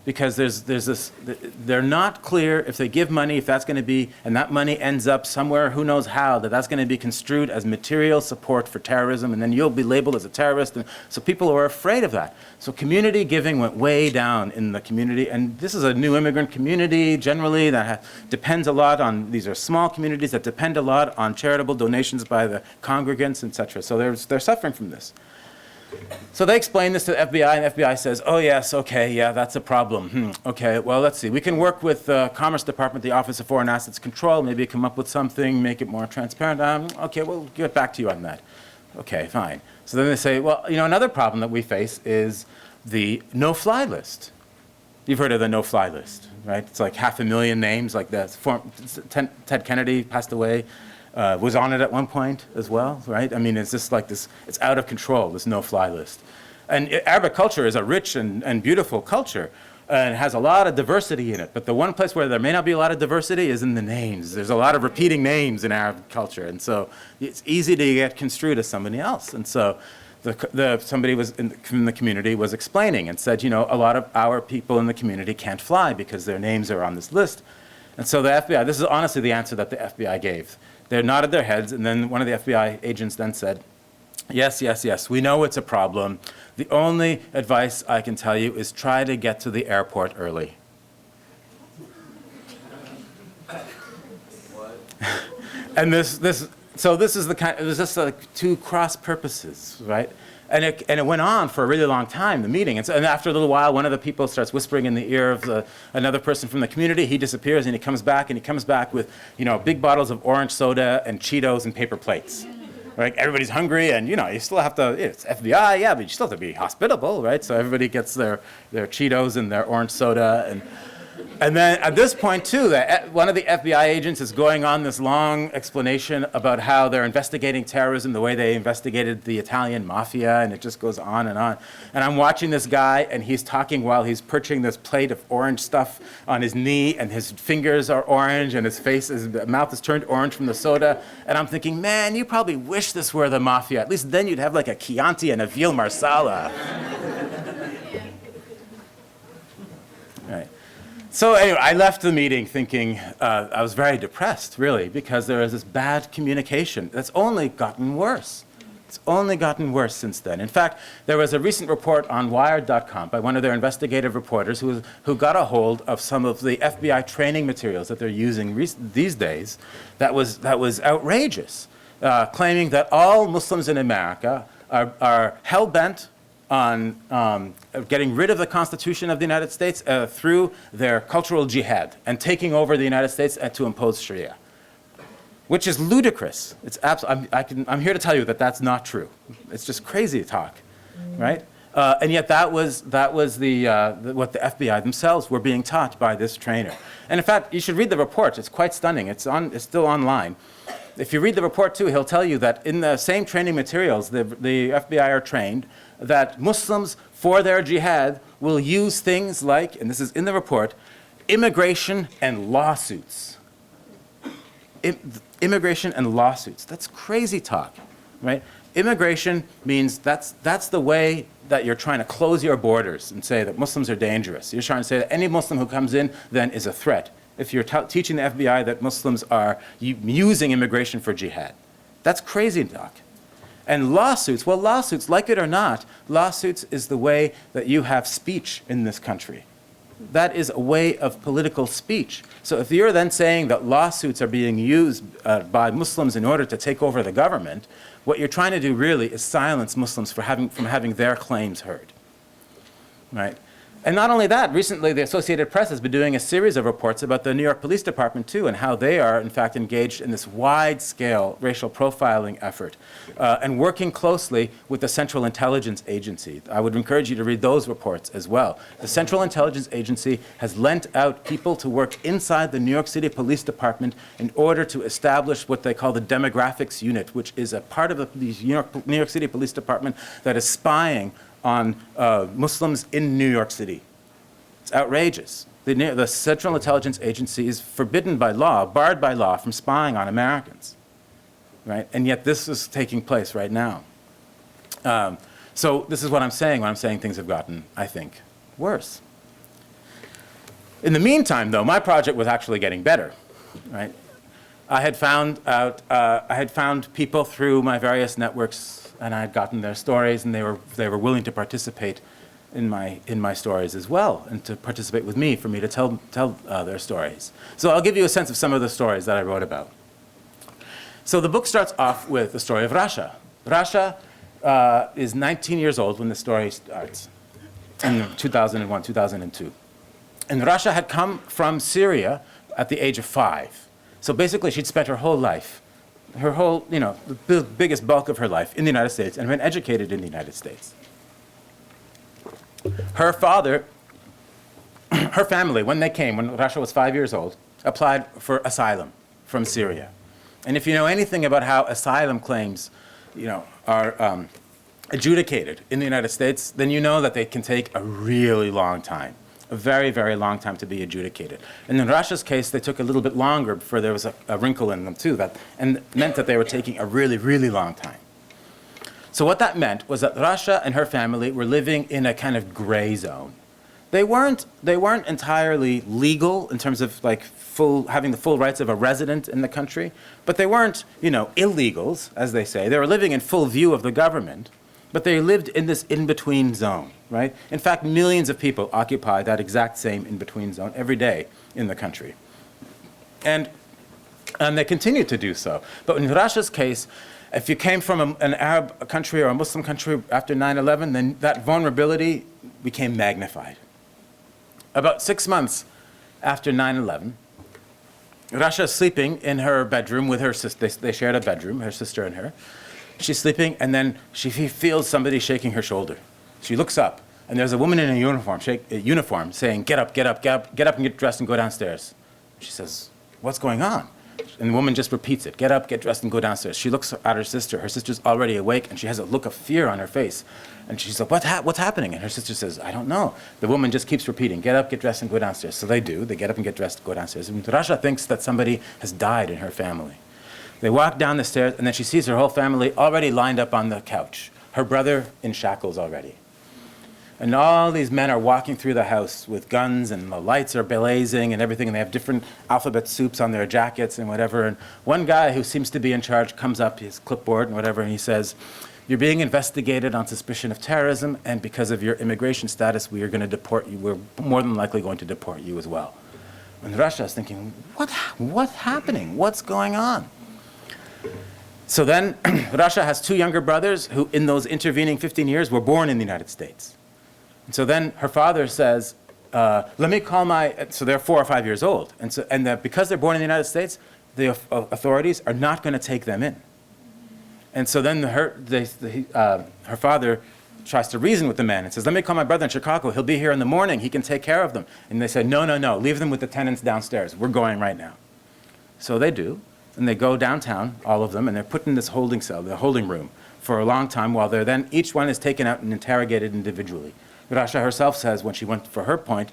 Speaker 2: Because they're not clear if they give money, if that's going to be, and that money ends up somewhere, who knows how, that's going to be construed as material support for terrorism, and then you'll be labeled as a terrorist. And so people are afraid of that. So community giving went way down in the community, and this is a new immigrant community generally that depends a lot on, these are small communities that depend a lot on charitable donations by the congregants, etc. So they're suffering from this. So they explain this to the FBI, and the FBI says, oh, yes, okay, yeah, that's a problem. Okay, well, let's see. We can work with the Commerce Department, the Office of Foreign Assets Control, maybe come up with something, make it more transparent. Okay, we'll get back to you on that. Okay, fine. So then they say, well, another problem that we face is the no-fly list. You've heard of the no-fly list, right? It's like 500,000 names, like that. Ted Kennedy passed away. Was on it at one point as well, right? I mean, it's just like this, it's out of control, this no-fly list. And Arabic culture is a rich and beautiful culture, and it has a lot of diversity in it. But the one place where there may not be a lot of diversity is in the names. There's a lot of repeating names in Arab culture, and so it's easy to get construed as somebody else. And so somebody from the community was explaining and said, a lot of our people in the community can't fly because their names are on this list. And so the FBI, this is honestly the answer that the FBI gave. They nodded their heads, and then one of the FBI agents then said, yes, yes, yes, we know it's a problem. The only advice I can tell you is try to get to the airport early. And so this is the kind, it was just like two cross purposes, right? And it went on for a really long time, the meeting. And after a little while, one of the people starts whispering in the ear of another person from the community. He disappears, and he comes back with, big bottles of orange soda and Cheetos and paper plates. Right? Everybody's hungry, and, you still have to, it's FBI, yeah, but you still have to be hospitable, right? So everybody gets their Cheetos and their orange soda. And then at this point, too, one of the FBI agents is going on this long explanation about how they're investigating terrorism the way they investigated the Italian mafia, and it just goes on and on. And I'm watching this guy, and he's talking while he's perching this plate of orange stuff on his knee, and his fingers are orange, and his mouth is turned orange from the soda. And I'm thinking, man, you probably wish this were the mafia. At least then you'd have like a Chianti and a veal marsala. Right. So anyway, I left the meeting thinking, I was very depressed, really, because there was this bad communication that's only gotten worse. It's only gotten worse since then. In fact, there was a recent report on Wired.com by one of their investigative reporters who got a hold of some of the FBI training materials that they're using these days that was outrageous, claiming that all Muslims in America are hell-bent on getting rid of the Constitution of the United States through their cultural jihad and taking over the United States to impose Sharia, which is ludicrous. It's I'm here to tell you that that's not true. It's just crazy talk, right? And yet that was what the FBI themselves were being taught by this trainer. And in fact, you should read the report. It's quite stunning. It's still online. If you read the report too, he'll tell you that in the same training materials, the FBI are trained that Muslims, for their jihad, will use things like, and this is in the report, immigration and lawsuits. Immigration and lawsuits. That's crazy talk, right? Immigration means that's the way that you're trying to close your borders and say that Muslims are dangerous. You're trying to say that any Muslim who comes in then is a threat. If you're teaching the FBI that Muslims are using immigration for jihad. That's crazy talk. And lawsuits, well, lawsuits, like it or not, lawsuits is the way that you have speech in this country. That is a way of political speech. So if you're then saying that lawsuits are being used by Muslims in order to take over the government, what you're trying to do really is silence Muslims from having their claims heard, right? And not only that, recently the Associated Press has been doing a series of reports about the New York Police Department too, and how they are in fact engaged in this wide-scale racial profiling effort and working closely with the Central Intelligence Agency. I would encourage you to read those reports as well. The Central Intelligence Agency has lent out people to work inside the New York City Police Department in order to establish what they call the demographics unit, which is a part of the New York City Police Department that is spying on Muslims in New York City. It's outrageous. The Central Intelligence Agency is forbidden by law, barred by law from spying on Americans, right? And yet this is taking place right now. So this is what I'm saying when I'm saying things have gotten, I think, worse. In the meantime, though, my project was actually getting better, right? I had found people through my various networks, and I had gotten their stories, and they were willing to participate in my stories as well, and to participate with me, for me to tell their stories. So I'll give you a sense of some of the stories that I wrote about. So the book starts off with the story of Rasha. Rasha is 19 years old when the story starts, in 2001, 2002. And Rasha had come from Syria at the age of 5. So basically, she'd spent her whole life, the biggest bulk of her life in the United States, and been educated in the United States. Her father, her family, when Rasha was 5 years old, applied for asylum from Syria. And if you know anything about how asylum claims, are adjudicated in the United States, then you know that they can take a really long time. A very, very long time to be adjudicated. And in Rasha's case, they took a little bit longer before there was a wrinkle in them too, and meant that they were taking a really, really long time. So what that meant was that Rasha and her family were living in a kind of gray zone. They weren't entirely legal in terms of having the full rights of a resident in the country, but they weren't, illegals, as they say. They were living in full view of the government, but they lived in this in-between zone, right? In fact, millions of people occupy that exact same in-between zone every day in the country. And they continue to do so. But in Rasha's case, if you came from an Arab country or a Muslim country after 9/11, then that vulnerability became magnified. About 6 months after 9/11, Rasha is sleeping in her bedroom with her sister. They shared a bedroom, her sister and her. She's sleeping, and then she feels somebody shaking her shoulder. She looks up, and there's a woman in a uniform saying, "Get up, get up, get up, get up and get dressed and go downstairs." She says, "What's going on?" And the woman just repeats it, "Get up, get dressed, and go downstairs." She looks at her sister. Her sister's already awake, and she has a look of fear on her face. And she's like, what's happening? And her sister says, "I don't know." The woman just keeps repeating, "Get up, get dressed, and go downstairs." So they do. They get up and get dressed and go downstairs. And Rasha thinks that somebody has died in her family. They walk down the stairs, and then she sees her whole family already lined up on the couch. Her brother in shackles already. And all these men are walking through the house with guns, and the lights are blazing and everything, and they have different alphabet soups on their jackets and whatever. And one guy who seems to be in charge comes up, his clipboard and whatever, and he says, "You're being investigated on suspicion of terrorism, and because of your immigration status, we are going to deport you. We're more than likely going to deport you as well." And Rasha is thinking, what's happening? What's going on? So then Rasha has 2 younger brothers who, in those intervening 15 years, were born in the United States. And so then her father says, "Let me call so they're 4 or 5 years old. And because they're born in the United States, the authorities are not going to take them in. And so then her father tries to reason with the man and says, "Let me call my brother in Chicago. He'll be here in the morning. He can take care of them." And they say, No, leave them with the tenants downstairs. We're going right now." So they do. And they go downtown, all of them, and they're put in this holding cell, the holding room, for a long time, while each one is taken out and interrogated individually. Rasha herself says when she went for her point,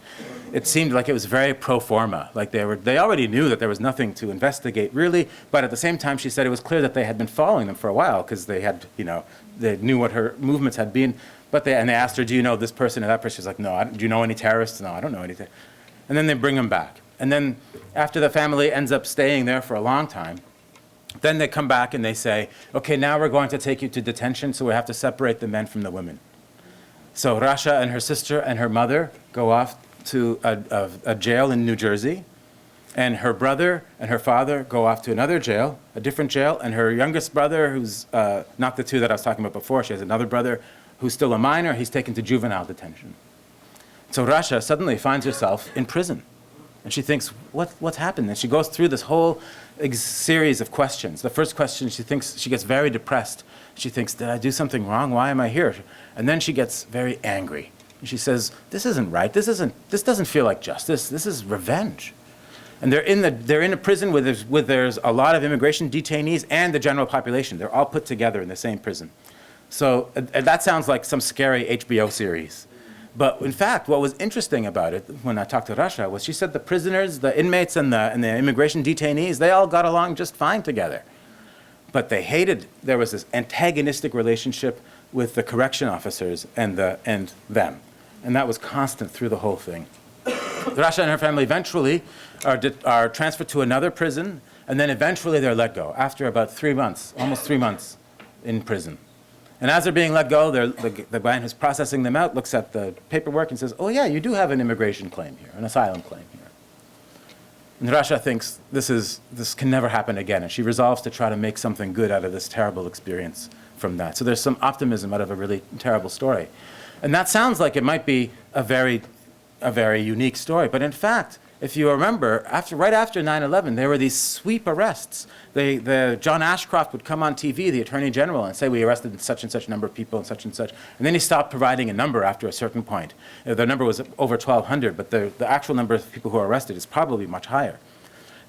Speaker 2: it seemed like it was very pro forma. Like they already knew that there was nothing to investigate really, but at the same time she said it was clear that they had been following them for a while because they had, they knew what her movements had been. But they asked her, "Do you know this person or that person?" She's like, "No, do you know any terrorists?" "No, I don't know anything." And then they bring them back. And then after the family ends up staying there for a long time, then they come back and they say, "Okay, now we're going to take you to detention, so we have to separate the men from the women." So Rasha and her sister and her mother go off to a jail in New Jersey, and her brother and her father go off to another jail, a different jail, and her youngest brother, who's not the 2 that I was talking about before, she has another brother who's still a minor, he's taken to juvenile detention. So Rasha suddenly finds herself in prison. And she thinks, what's happened? And she goes through this whole series of questions. The first question, she gets very depressed. She thinks, "Did I do something wrong? Why am I here?" And then she gets very angry. And she says, "This isn't right. This doesn't feel like justice. This is revenge." And they're in a prison where there's a lot of immigration detainees and the general population. They're all put together in the same prison. So that sounds like some scary HBO series. But in fact, what was interesting about it when I talked to Rasha was she said the prisoners, the inmates, and the immigration detainees, they all got along just fine together. But they hated, there was this antagonistic relationship with the correction officers and them. And that was constant through the whole thing. Rasha and her family eventually are transferred to another prison, and then eventually they're let go after about 3 months, almost 3 months in prison. And as they're being let go, the man who's processing them out looks at the paperwork and says, oh yeah, you do have an immigration claim here, an asylum claim here. And Rasha thinks this can never happen again, and she resolves to try to make something good out of this terrible experience from that. So there's some optimism out of a really terrible story. And that sounds like it might be a very unique story, but in fact, if you remember, right after 9/11, there were these sweep arrests. John Ashcroft would come on TV, the Attorney General, and say, we arrested such and such number of people and such. And then he stopped providing a number after a certain point. The number was over 1,200, but the actual number of people who were arrested is probably much higher.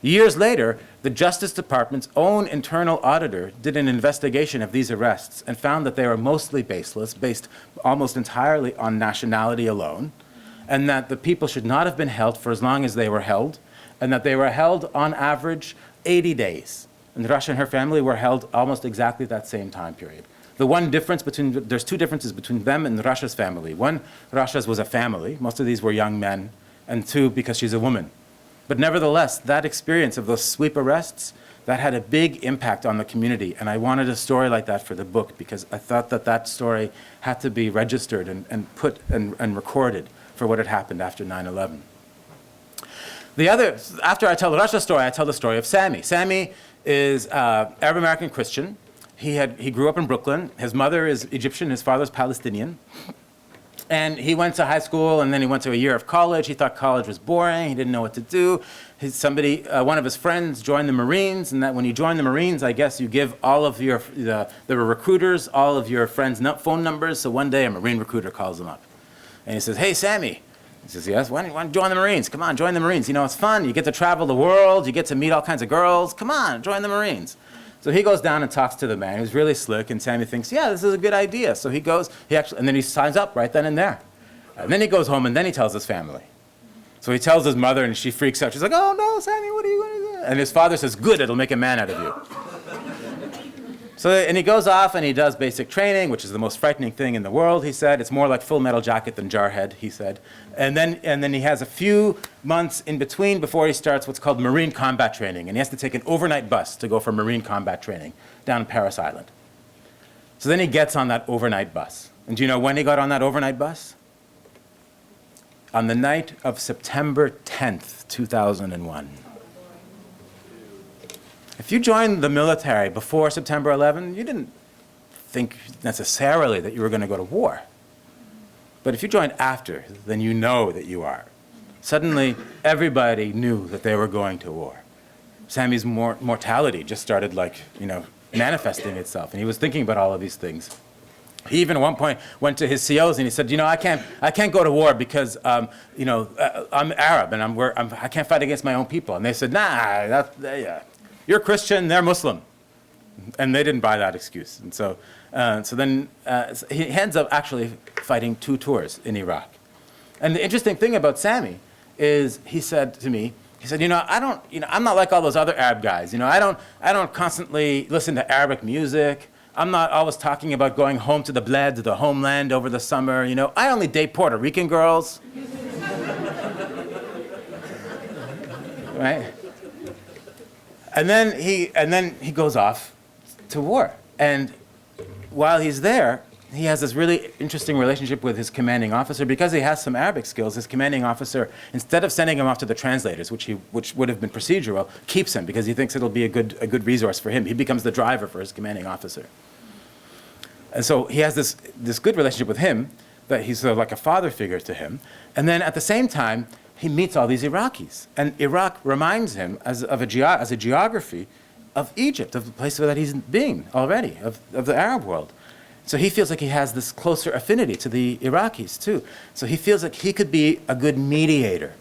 Speaker 2: Years later, the Justice Department's own internal auditor did an investigation of these arrests and found that they were mostly baseless, based almost entirely on nationality alone, and that the people should not have been held for as long as they were held, and that they were held on average 80 days. And Rasha and her family were held almost exactly that same time period. There's two differences between them and Rasha's family. One, Rasha's was a family. Most of these were young men. And two, because she's a woman. But nevertheless, that experience of those sweep arrests, that had a big impact on the community. And I wanted a story like that for the book because I thought that story had to be registered and put and recorded for what had happened after 9/11. After I tell the Rasha story, I tell the story of Sammy. Sammy is Arab American Christian. He grew up in Brooklyn. His mother is Egyptian, his father's Palestinian. And he went to high school, and then he went to a year of college. He thought college was boring. He didn't know what to do. One of his friends joined the Marines, and that when you join the Marines, I guess you give all of the recruiters all of your friends' phone numbers. So one day a Marine recruiter calls him up. And he says, hey, Sammy. He says, yes, why don't you join the Marines? Come on, join the Marines. You know, it's fun. You get to travel the world. You get to meet all kinds of girls. Come on, join the Marines. So he goes down and talks to the man who's really slick, and Sammy thinks, yeah, this is a good idea. So he goes, and then he signs up right then and there. And then he goes home, and then he tells his family. So he tells his mother, and she freaks out. She's like, oh, no, Sammy, what are you going to do? And his father says, good, it'll make a man out of you. And he goes off and he does basic training, which is the most frightening thing in the world, he said. It's more like Full Metal Jacket than Jarhead, he said. And then he has a few months in between before he starts what's called Marine combat training. And he has to take an overnight bus to go for Marine combat training down in Paris Island. So then he gets on that overnight bus. And do you know when he got on that overnight bus? On the night of September 10th, 2001. If you joined the military before September 11, you didn't think necessarily that you were going to go to war. But if you joined after, then you know that you are. Suddenly, everybody knew that they were going to war. Sammy's mortality just started manifesting itself, and he was thinking about all of these things. He even at one point went to his COs and he said, I can't go to war because, I'm Arab and I can't fight against my own people. And they said, nah, you're Christian, they're Muslim. And they didn't buy that excuse. And so then he ends up actually fighting 2 tours in Iraq. And the interesting thing about Sammy is he said to me, I'm not like all those other Arab guys. I don't constantly listen to Arabic music. I'm not always talking about going home to the bled, to the homeland over the summer. I only date Puerto Rican girls. Right? And then he goes off to war. And while he's there, he has this really interesting relationship with his commanding officer. Because he has some Arabic skills, his commanding officer, instead of sending him off to the translators, which would have been procedural, keeps him because he thinks it'll be a good resource for him. He becomes the driver for his commanding officer. And so he has this good relationship with him, that he's sort of like a father figure to him. And then at the same time, he meets all these Iraqis. And Iraq reminds him as a geography of Egypt, of the place that he's been already, of the Arab world. So he feels like he has this closer affinity to the Iraqis too. So he feels like he could be a good mediator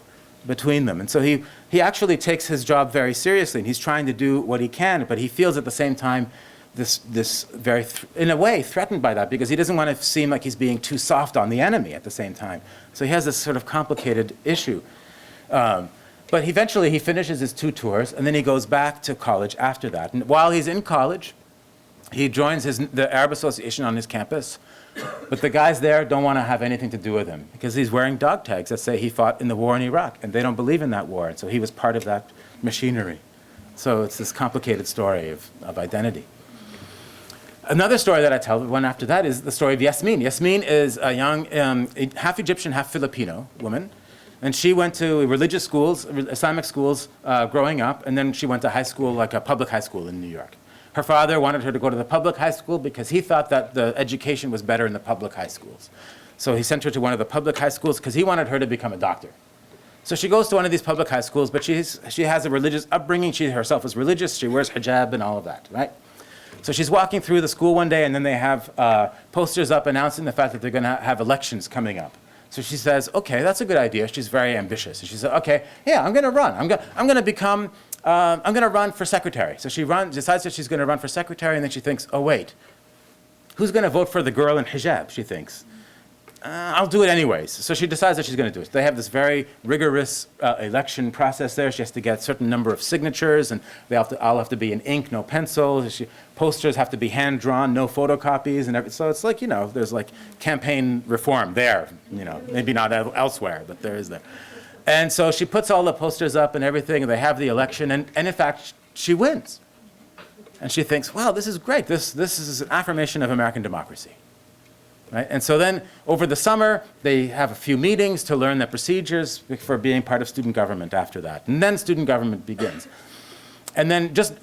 Speaker 2: between them. And so he actually takes his job very seriously, and he's trying to do what he can, but he feels at the same time in a way, threatened by that because he doesn't want to seem like he's being too soft on the enemy at the same time. So he has this sort of complicated issue. But eventually he finishes his 2 tours, and then he goes back to college after that. And while he's in college, he joins the Arab Association on his campus. But the guys there don't want to have anything to do with him because he's wearing dog tags that say he fought in the war in Iraq, and they don't believe in that war. And so he was part of that machinery. So it's this complicated story of identity. Another story that I tell, one after that, is the story of Yasmin. Yasmin is a young, half Egyptian, half Filipino woman. And she went to religious schools, Islamic schools, growing up. And then she went to high school, like a public high school in New York. Her father wanted her to go to the public high school because he thought that the education was better in the public high schools. So he sent her to one of the public high schools because he wanted her to become a doctor. So she goes to one of these public high schools, but she has a religious upbringing. She herself is religious. She wears hijab and all of that, right? So she's walking through the school one day, and then they have posters up announcing the fact that they're going to have elections coming up. So she says, okay, that's a good idea. She's very ambitious. And she said, okay, yeah, I'm going to run. I'm going to run for secretary. So she decides that she's going to run for secretary, and then she thinks, oh, wait, who's going to vote for the girl in hijab, she thinks. I'll do it anyways. So she decides that she's going to do it. They have this very rigorous election process there. She has to get a certain number of signatures, and they all have to be in ink, no pencil. Posters have to be hand-drawn, no photocopies, and everything. So it's like, there's like campaign reform there, maybe not elsewhere, but there is there. And so she puts all the posters up and everything, and they have the election, and in fact, she wins. And she thinks, wow, this is great. This is an affirmation of American democracy. Right? And so then, over the summer, they have a few meetings to learn the procedures for being part of student government after that. And then student government begins. And then just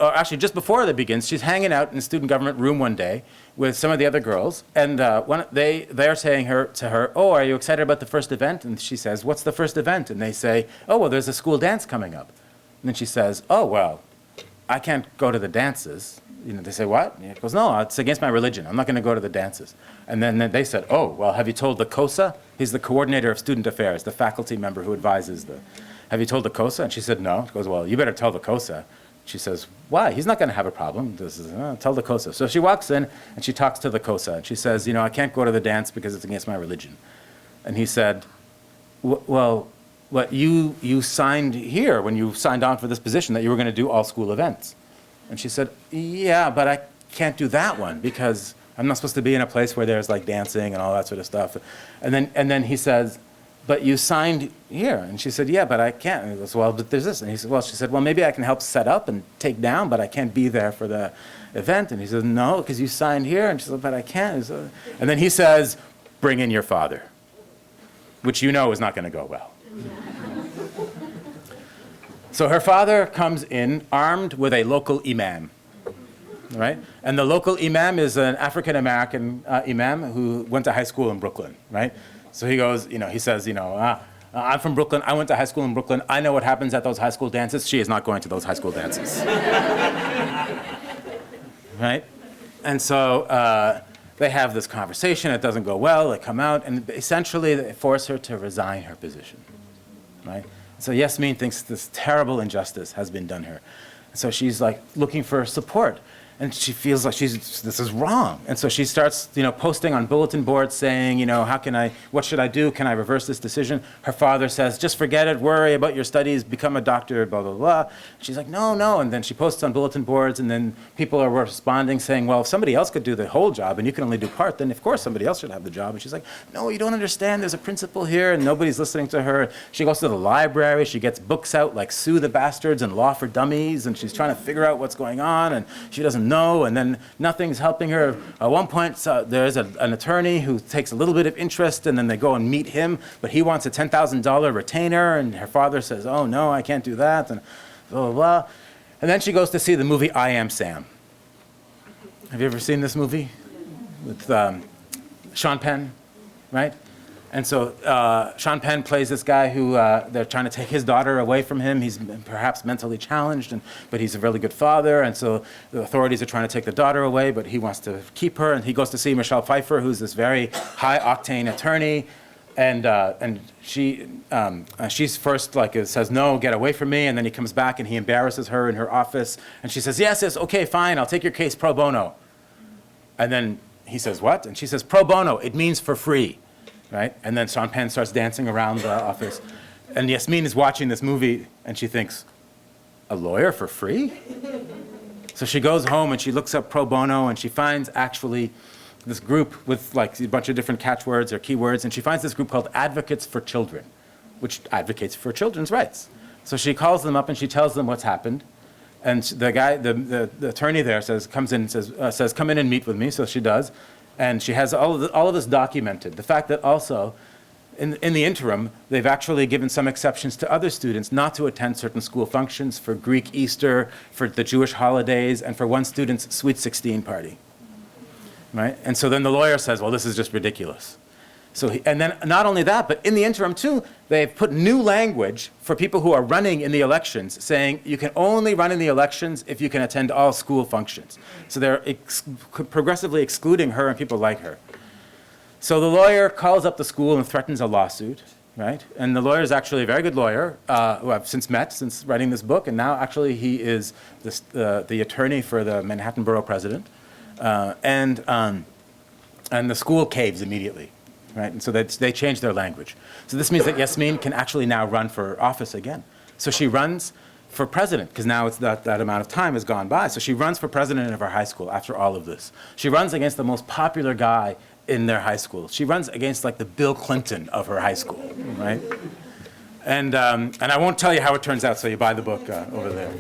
Speaker 2: before that begins, she's hanging out in the student government room one day with some of the other girls. And they're saying to her, oh, are you excited about the first event? And she says, what's the first event? And they say, oh, well, there's a school dance coming up. And then she says, oh, well, I can't go to the dances. They say, what? And he goes, no, it's against my religion. I'm not going to go to the dances. And then they said, oh, well, have you told the COSA? He's the coordinator of student affairs, the faculty member who advises have you told the COSA? And she said, no. He goes, well, you better tell the COSA. She says, why? He's not going to have a problem. Tell the COSA. So she walks in, and she talks to the COSA. And she says, I can't go to the dance because it's against my religion. And he said, well, what you signed here when you signed on for this position that you were going to do all school events. And she said, yeah, but I can't do that one because I'm not supposed to be in a place where there's like dancing and all that sort of stuff. And then he says, but you signed here. And she said, yeah, but I can't. And he goes, well, but there's this. And he said, well, she said, well, maybe I can help set up and take down, but I can't be there for the event. And he said, no, because you signed here. And she said, but I can't. And then he says, bring in your father, which is not going to go well. So her father comes in armed with a local imam, right? And the local imam is an African-American imam who went to high school in Brooklyn, right? So he goes, he says, I'm from Brooklyn. I went to high school in Brooklyn. I know what happens at those high school dances. She is not going to those high school dances. Right? And so they have this conversation. It doesn't go well. They come out, and essentially they force her to resign her position, right? So Yasmin thinks this terrible injustice has been done her. So she's like looking for support. And she feels like this is wrong. And so she starts, posting on bulletin boards saying, what should I do? Can I reverse this decision? Her father says, just forget it, worry about your studies, become a doctor, blah, blah, blah. She's like, no, no. And then she posts on bulletin boards, and then people are responding saying, well, if somebody else could do the whole job and you can only do part, then of course somebody else should have the job. And she's like, no, you don't understand. There's a principle here, and nobody's listening to her. She goes to the library. She gets books out like Sue the Bastards and Law for Dummies, and she's trying to figure out what's going on, and she doesn't know, and then nothing's helping her. At one point, there's an attorney who takes a little bit of interest, and then they go and meet him, but he wants a $10,000 retainer, and her father says, oh, no, I can't do that, and blah, blah, blah. And then she goes to see the movie I Am Sam. Have you ever seen this movie? With Sean Penn, right? And so Sean Penn plays this guy who they're trying to take his daughter away from him. He's perhaps mentally challenged, but he's a really good father. And so the authorities are trying to take the daughter away, but he wants to keep her. And he goes to see Michelle Pfeiffer, who's this very high-octane attorney. And she's first says, no, get away from me. And then he comes back and he embarrasses her in her office. And she says, yes, okay, fine, I'll take your case pro bono. And then he says, what? And she says, pro bono, it means for free, right? And then Sean Penn starts dancing around the office. And Yasmin is watching this movie, and she thinks, a lawyer for free? So she goes home, and she looks up pro bono, and she finds actually this group with like a bunch of different catchwords or keywords, and she finds this group called Advocates for Children, which advocates for children's rights. So she calls them up, and she tells them what's happened. And the guy, the attorney there comes in and says, come in and meet with me. So she does. And she has all of this documented. The fact that also, in the interim, they've actually given some exceptions to other students not to attend certain school functions for Greek Easter, for the Jewish holidays, and for one student's Sweet 16 party. Right? And so then the lawyer says, well, this is just ridiculous. So and then not only that, but in the interim too, they've put new language for people who are running in the elections, saying you can only run in the elections if you can attend all school functions. So they're progressively excluding her and people like her. So the lawyer calls up the school and threatens a lawsuit, right? And the lawyer is actually a very good lawyer who I've since met since writing this book, and now actually he is the attorney for the Manhattan Borough president, and the school caves immediately. Right? And so they changed their language. So this means that Yasmin can actually now run for office again. So she runs for president, because now it's that amount of time has gone by. So she runs for president of her high school after all of this. She runs against the most popular guy in their high school. She runs against like the Bill Clinton of her high school, right? And I won't tell you how it turns out, so you buy the book over there.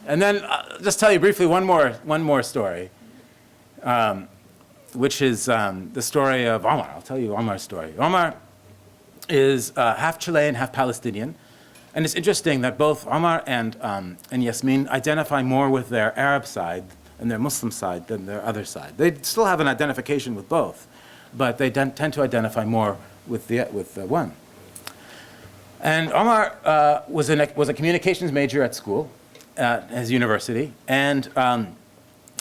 Speaker 2: And then just tell you briefly one more story. Which is the story of Omar. I'll tell you Omar's story. Omar is half Chilean, half Palestinian. And it's interesting that both Omar and Yasmin identify more with their Arab side and their Muslim side than their other side. They still have an identification with both, but they tend to identify more with the one. And Omar was a communications major at school, at his university, and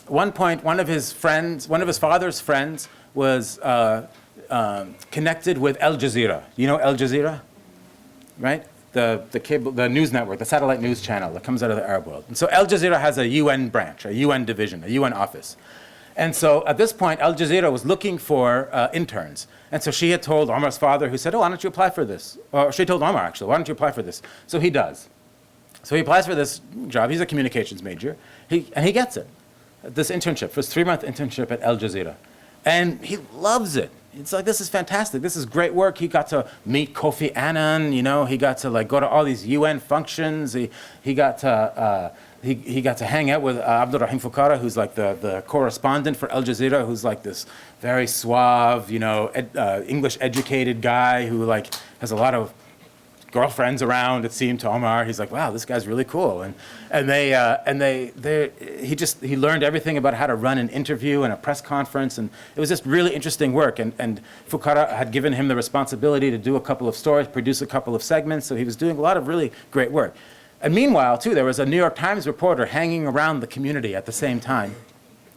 Speaker 2: one point, one of his father's friends was connected with Al Jazeera. You know Al Jazeera, right? The news network, the satellite news channel that comes out of the Arab world. And so Al Jazeera has a UN branch, a UN division, a UN office. And so at this point, Al Jazeera was looking for interns. And so she had told Omar's father, who said, oh, why don't you apply for this? Or she told Omar, actually, why don't you apply for this? So he does. So he applies for this job. He's a communications major, and he gets it. This internship, for his 3-month internship at Al Jazeera. And he loves it. It's like, this is fantastic. This is great work. He got to meet Kofi Annan, you know. He got to like go to all these UN functions. He got to hang out with Abdurrahim Fukara, who's like the correspondent for Al Jazeera, who's like this very suave, you know, English educated guy who like has a lot of girlfriends around, it seemed to Omar. He's like, wow, this guy's really cool. And he learned everything about how to run an interview and a press conference, and it was just really interesting work. And Fukara had given him the responsibility to do a couple of stories, produce a couple of segments, so he was doing a lot of really great work. And meanwhile, too, there was a New York Times reporter hanging around the community at the same time.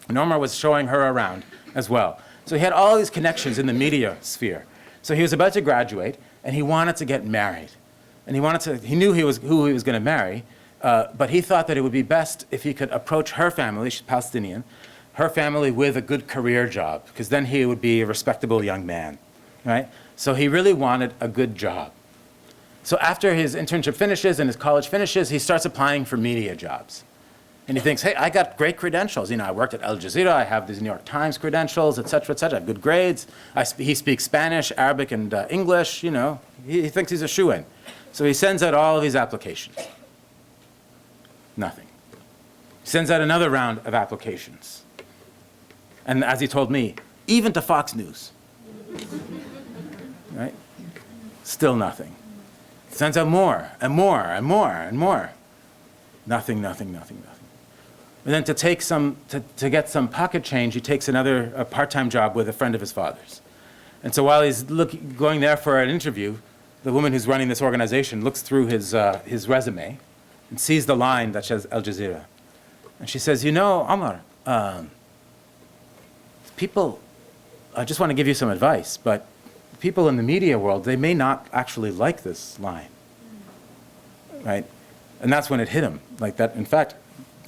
Speaker 2: And Omar was showing her around as well. So he had all these connections in the media sphere. So he was about to graduate, and he wanted to get married. And he knew who he was going to marry, but he thought that it would be best if he could approach her family, she's Palestinian, her family with a good career job, because then he would be a respectable young man, right? So he really wanted a good job. So after his internship finishes and his college finishes, he starts applying for media jobs. And he thinks, hey, I got great credentials. You know, I worked at Al Jazeera, I have these New York Times credentials, et cetera, I have good grades. He speaks Spanish, Arabic, and English, you know. He thinks he's a shoo-in. So he sends out all of his applications. Nothing. He sends out another round of applications. And as he told me, even to Fox News. Right? Still nothing. Sends out more and more and more and more. Nothing. And then to get some pocket change, he takes a part-time job with a friend of his father's. And so while he's going there for an interview, the woman who's running this organization looks through his resume and sees the line that says Al Jazeera. And she says, you know, Omar, people, I just want to give you some advice, but people in the media world, they may not actually like this line, right? And that's when it hit him, like that. In fact,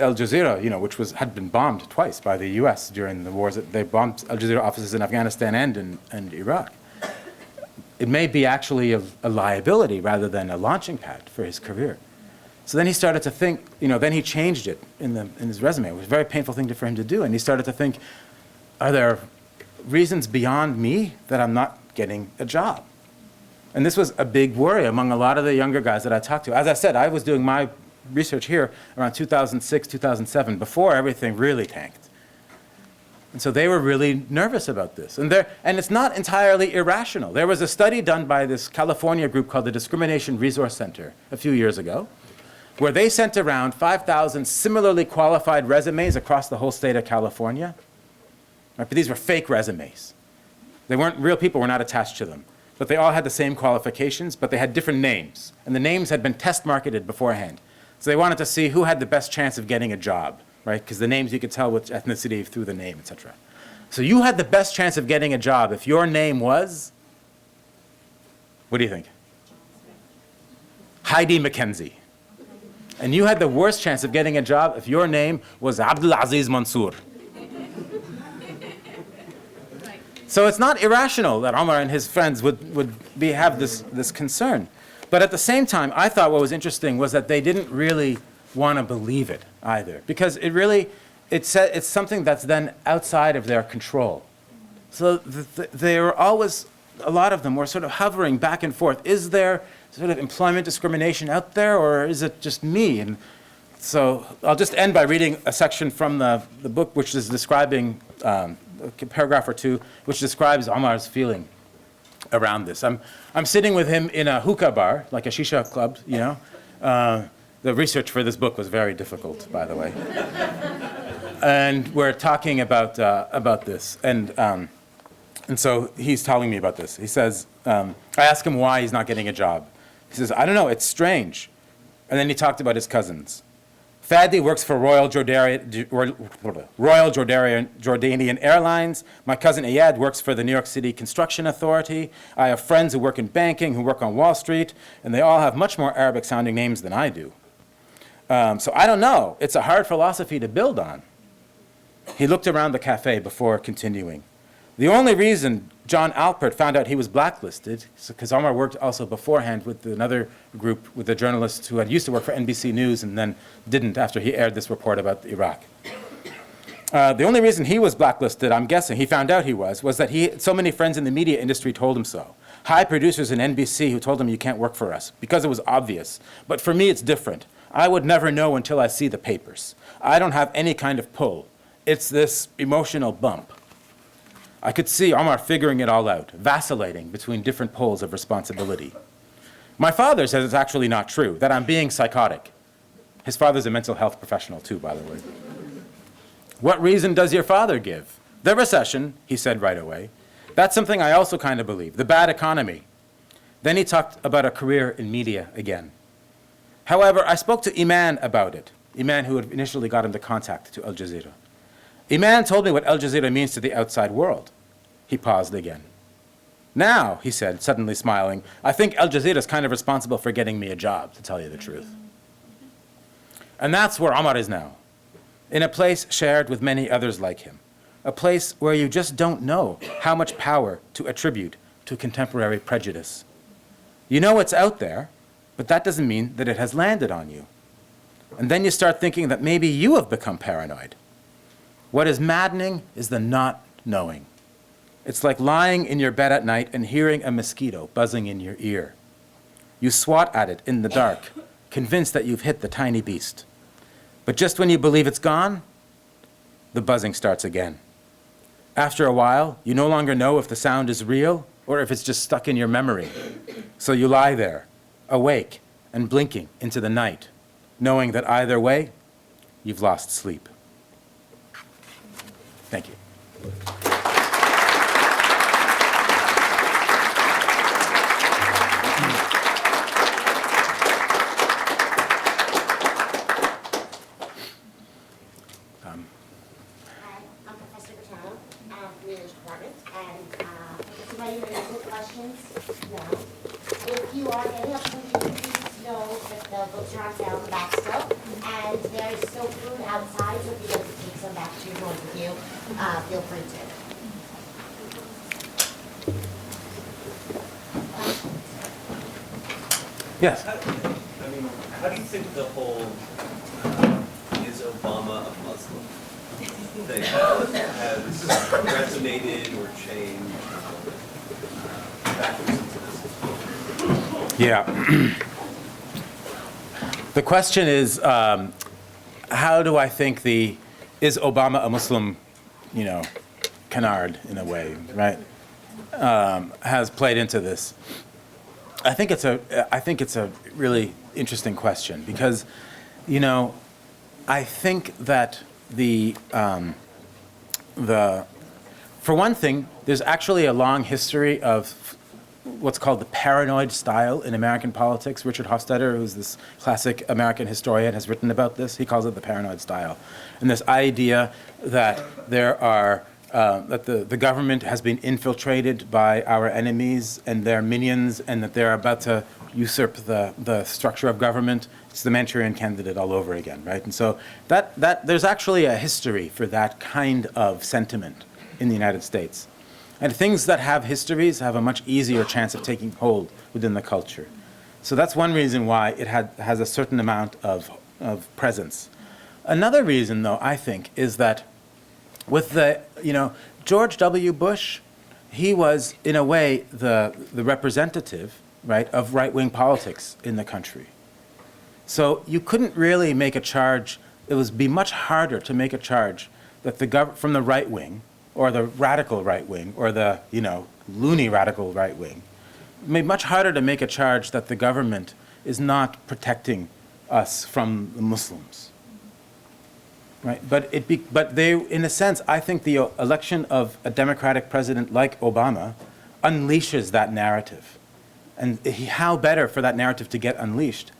Speaker 2: Al Jazeera, which had been bombed twice by the U.S. during the wars. They bombed Al Jazeera offices in Afghanistan and Iraq. It may be actually a liability rather than a launching pad for his career. So then he started to think, then he changed it in his resume. It was a very painful thing for him to do. And he started to think, are there reasons beyond me that I'm not getting a job? And this was a big worry among a lot of the younger guys that I talked to. As I said, I was doing my research here around 2006, 2007, before everything really tanked. And so they were really nervous about this. And it's not entirely irrational. There was a study done by this California group called the Discrimination Resource Center a few years ago, where they sent around 5,000 similarly qualified resumes across the whole state of California. Right? But these were fake resumes. They weren't real people, were not attached to them. But they all had the same qualifications, but they had different names. And the names had been test marketed beforehand. So they wanted to see who had the best chance of getting a job, right? Because the names, you could tell which ethnicity through the name, et cetera. So you had the best chance of getting a job if your name was, what do you think? Heidi McKenzie. And you had the worst chance of getting a job if your name was Abdulaziz Mansour. So it's not irrational that Omar and his friends would have this concern. But at the same time, I thought what was interesting was that they didn't really want to believe it either, because it's something that's then outside of their control. So they were always, a lot of them were sort of hovering back and forth. Is there sort of employment discrimination out there, or is it just me? And so I'll just end by reading a section from the book, which is describing a paragraph or two, which describes Omar's feeling around this. I'm sitting with him in a hookah bar, like a shisha club, The research for this book was very difficult, by the way. And we're talking about this. And so he's telling me about this. He says, I ask him why he's not getting a job. He says, I don't know, it's strange. And then he talked about his cousins. Fadi works for Royal Jordanian Airlines. My cousin Ayad works for the New York City Construction Authority. I have friends who work in banking, who work on Wall Street, and they all have much more Arabic-sounding names than I do. So I don't know. It's a hard philosophy to build on. He looked around the cafe before continuing. The only reason John Alpert found out he was blacklisted, because Omar worked also beforehand with another group, with the journalists who had used to work for NBC News and then didn't after he aired this report about Iraq. The only reason he was blacklisted, I'm guessing, he found out he was that so many friends in the media industry told him so. High producers in NBC who told him you can't work for us, because it was obvious. But for me, it's different. I would never know until I see the papers. I don't have any kind of pull. It's this emotional bump. I could see Omar figuring it all out, vacillating between different poles of responsibility. My father says it's actually not true, that I'm being psychotic. His father's a mental health professional too, by the way. What reason does your father give? The recession, he said right away. That's something I also kind of believe, the bad economy. Then he talked about a career in media again. However, I spoke to Iman about it, Iman who had initially got him the contact to Al Jazeera. Iman told me what Al Jazeera means to the outside world. He paused again. Now, he said, suddenly smiling, I think Al Jazeera is kind of responsible for getting me a job, to tell you the truth. And that's where Omar is now, in a place shared with many others like him, a place where you just don't know how much power to attribute to contemporary prejudice. You know it's out there, but that doesn't mean that it has landed on you. And then you start thinking that maybe you have become paranoid. What is maddening is the not knowing. It's like lying in your bed at night and hearing a mosquito buzzing in your ear. You swat at it in the dark, convinced that you've hit the tiny beast. But just when you believe it's gone, the buzzing starts again. After a while, you no longer know if the sound is real or if it's just stuck in your memory. So you lie there, awake and blinking into the night, knowing that either way, you've lost sleep. Thank you.
Speaker 3: I'm Professor Patel of the English Department, and if you have any questions, now, if you are any opportunity No, but the books are on sale in the back still. And there's still food outside, so if you'd like to take some back to your homes with you, feel free to.
Speaker 2: Yes.
Speaker 4: I mean, how do you think the whole is Obama a Muslim thing has resonated or changed backwards into this?
Speaker 2: Yeah. The question is, how do I think is Obama a Muslim, canard in a way, right? Has played into this. I think it's a really interesting question because, I think that for one thing, there's actually a long history of what's called the paranoid style in American politics. Richard Hofstadter, who's this classic American historian, has written about this. He calls it the paranoid style. And this idea that that the government has been infiltrated by our enemies and their minions, and that they're about to usurp the structure of government. It's the Manchurian Candidate all over again, right? And so that there's actually a history for that kind of sentiment in the United States. And things that have histories have a much easier chance of taking hold within the culture. So that's one reason why it has a certain amount of presence. Another reason, though, I think, is that with George W. Bush, he was, in a way, the representative, right, of right-wing politics in the country. So you couldn't really make a charge. It would be much harder to make a charge that from the right wing, or the radical right wing, or the, loony radical right wing, it made much harder to make a charge that the government is not protecting us from the Muslims. Right, but they, in a sense, I think the election of a Democratic president like Obama unleashes that narrative. And how better for that narrative to get unleashed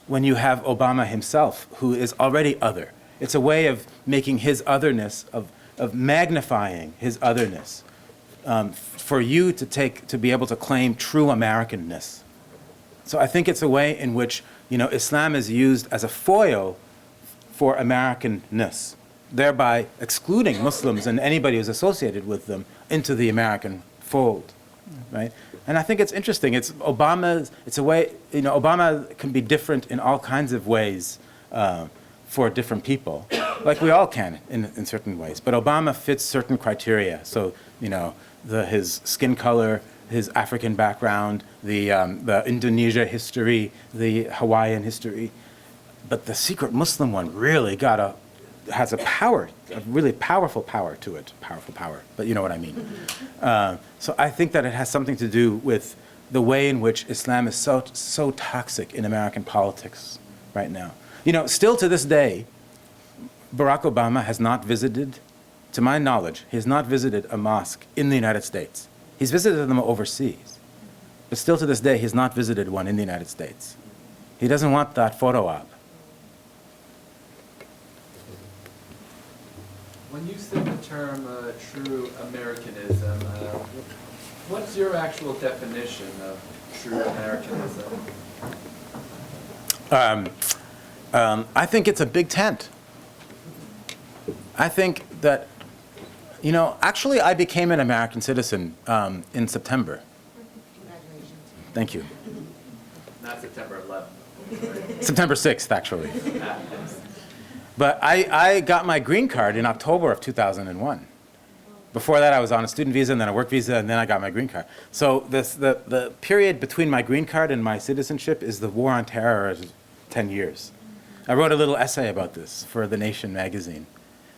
Speaker 2: when you have Obama himself, who is already other. It's a way of making his otherness, of magnifying his otherness, for you to be able to claim true Americanness. So I think it's a way in which, Islam is used as a foil for Americanness, thereby excluding Muslims and anybody who's associated with them into the American fold, right? And I think it's interesting. It's a way, Obama can be different in all kinds of ways for different people, like we all can in certain ways. But Obama fits certain criteria. So, his skin color, his African background, the Indonesia history, the Hawaiian history. But the secret Muslim one really has a really powerful power to it. Powerful power, but you know what I mean. So I think that it has something to do with the way in which Islam is so toxic in American politics right now. Still to this day, Barack Obama has not visited, to my knowledge, he has not visited a mosque in the United States. He's visited them overseas. But still to this day, he has not visited one in the United States. He doesn't want that photo op.
Speaker 5: When you say the term true Americanism, what's your actual definition of true Americanism?
Speaker 2: I think it's a big tent. I think that, actually I became an American citizen in September.
Speaker 3: Congratulations.
Speaker 2: Thank you.
Speaker 5: Not September 11th.
Speaker 2: September 6th, actually. But I got my green card in October of 2001. Before that, I was on a student visa and then a work visa, and then I got my green card. So the period between my green card and my citizenship is the war on terror, 10 years. I wrote a little essay about this for The Nation magazine.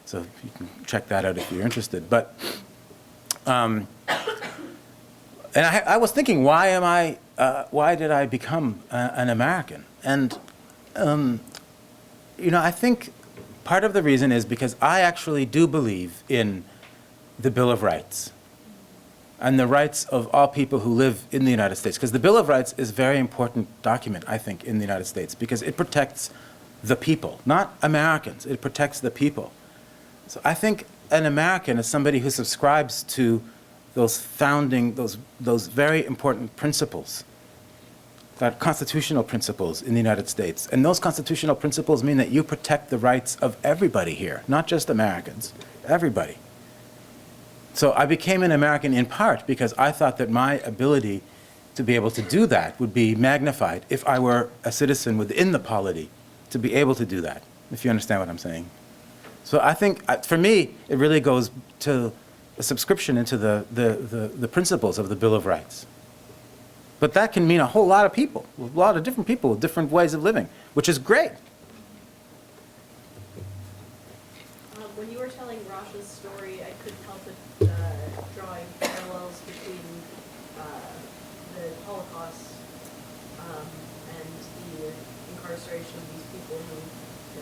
Speaker 2: So you can check that out if you're interested. But, and I was thinking, why did I become an American? And, I think part of the reason is because I actually do believe in the Bill of Rights and the rights of all people who live in the United States. Because the Bill of Rights is a very important document, I think, in the United States, because it protects the people, not Americans. It protects the people. So I think an American is somebody who subscribes to those very important principles that constitutional principles in the United States. And those constitutional principles mean that you protect the rights of everybody here, not just Americans, everybody. So I became an American in part because I thought that my ability to be able to do that would be magnified if I were a citizen within the polity to be able to do that, if you understand what I'm saying. So I think, for me, it really goes to a subscription into the principles of the Bill of Rights. But that can mean a whole lot of people, a lot of different people with different ways of living, which is great.
Speaker 6: When you were telling Rasha's story, I couldn't help but drawing parallels between the Holocaust and the incarceration of these people who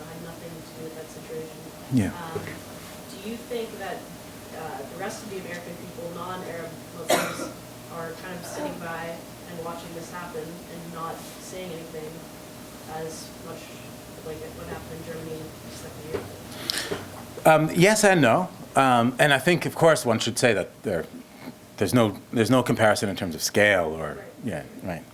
Speaker 6: had nothing to do with that situation.
Speaker 2: Yeah.
Speaker 6: Do you think that the rest of the American people, non-Arab Muslims, are kind of sitting by and watching this happen and not saying anything as much like what happened in Germany the second year?
Speaker 2: Yes and no. And I think, of course, one should say that there's no comparison in terms of scale or, yeah, right.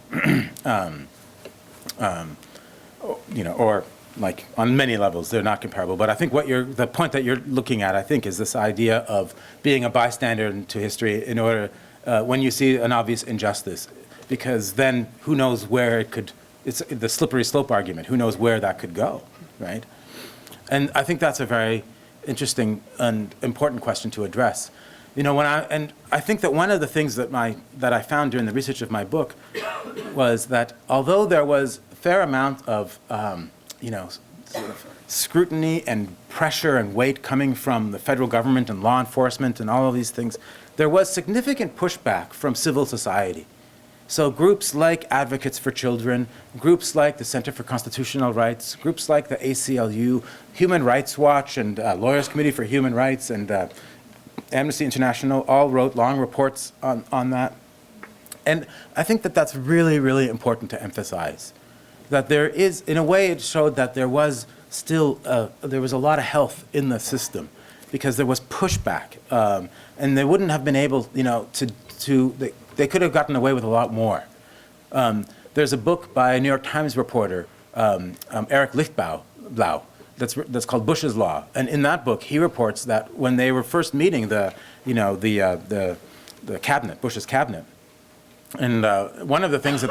Speaker 2: Or like on many levels, they're not comparable. But I think the point that you're looking at, I think, is this idea of being a bystander to history in order, when you see an obvious injustice, because then who knows where it could, it's the slippery slope argument, who knows where that could go, right? And I think that's a very interesting and important question to address. And I think that one of the things that I found during the research of my book was that although there was a fair amount of, sort of scrutiny and pressure and weight coming from the federal government and law enforcement and all of these things, there was significant pushback from civil society. So groups like Advocates for Children, groups like the Center for Constitutional Rights, groups like the ACLU, Human Rights Watch, and Lawyers Committee for Human Rights, and Amnesty International all wrote long reports on that. And I think that that's really, really important to emphasize. That there is, in a way, it showed that there was still, there was a lot of health in the system because there was pushback. And they wouldn't have been able, they could have gotten away with a lot more. There's a book by a New York Times reporter, Eric Lichtblau, that's called Bush's Law. And in that book, he reports that when they were first meeting the cabinet, Bush's cabinet, and one of the things that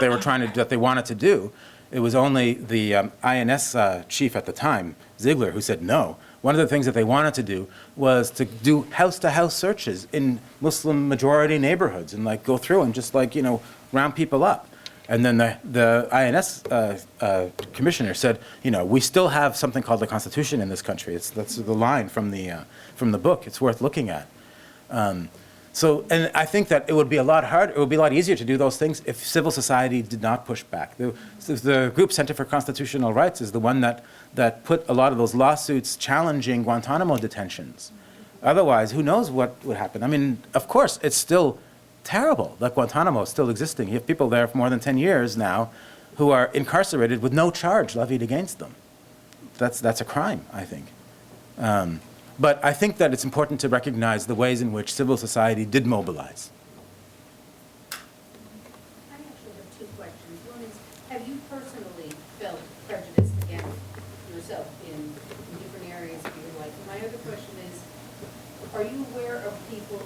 Speaker 2: they wanted to do, it was only the INS chief at the time, Ziegler, who said no. One of the things that they wanted to do was to do house-to-house searches in Muslim-majority neighborhoods and go through and just round people up. And then the INS commissioner said, we still have something called the Constitution in this country. That's the line from the book. It's worth looking at. And I think that it would be a lot harder, it would be a lot easier to do those things if civil society did not push back. The group Center for Constitutional Rights is the one that put a lot of those lawsuits challenging Guantanamo detentions. Otherwise, who knows what would happen? I mean, of course, it's still terrible that Guantanamo is still existing. You have people there for more than 10 years now who are incarcerated with no charge levied against them. That's a crime, I think. But I think that it's important to recognize the ways in which civil society did mobilize.
Speaker 7: I actually have two questions. One is, have you personally felt prejudiced against yourself in different areas of your life? And my other question is, are you aware of people,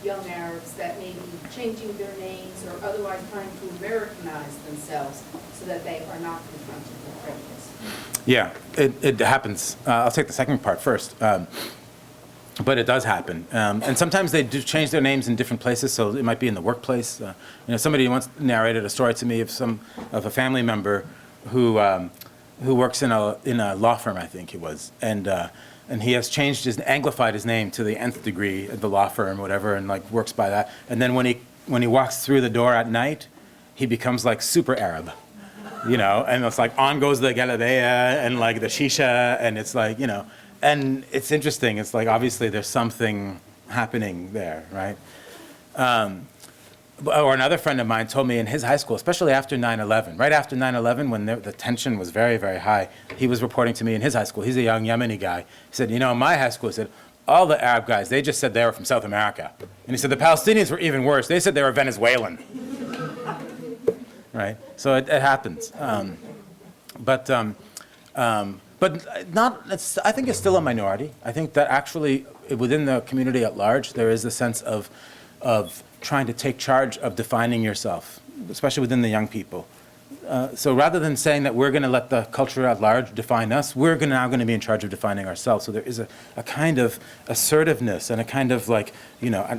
Speaker 7: young Arabs, that may be changing their names or otherwise trying to Americanize themselves so that they are not confronted with prejudice?
Speaker 2: Yeah, it happens. I'll take the second part first. But it does happen. And sometimes they do change their names in different places, so it might be in the workplace. Somebody once narrated a story to me of a family member who works in a law firm, I think it was, and he has changed anglified his name to the nth degree at the law firm, whatever, and works by that. And then when he walks through the door at night, he becomes super Arab. And it's on goes the galabeya and the shisha, and it's and it's interesting. It's obviously there's something happening there, right? Or another friend of mine told me in his high school, especially after 9/11, right after 9/11 when the tension was very, very high, he was reporting to me in his high school. He's a young Yemeni guy. He said, my high school, he said, all the Arab guys, they just said they were from South America. And he said the Palestinians were even worse. They said they were Venezuelan. right? So it happens. But not, I think it's still a minority. I think that actually within the community at large, there is a sense of trying to take charge of defining yourself, especially within the young people. So rather than saying that we're going to let the culture at large define us, we're now going to be in charge of defining ourselves. So there is a kind of assertiveness and a kind of like,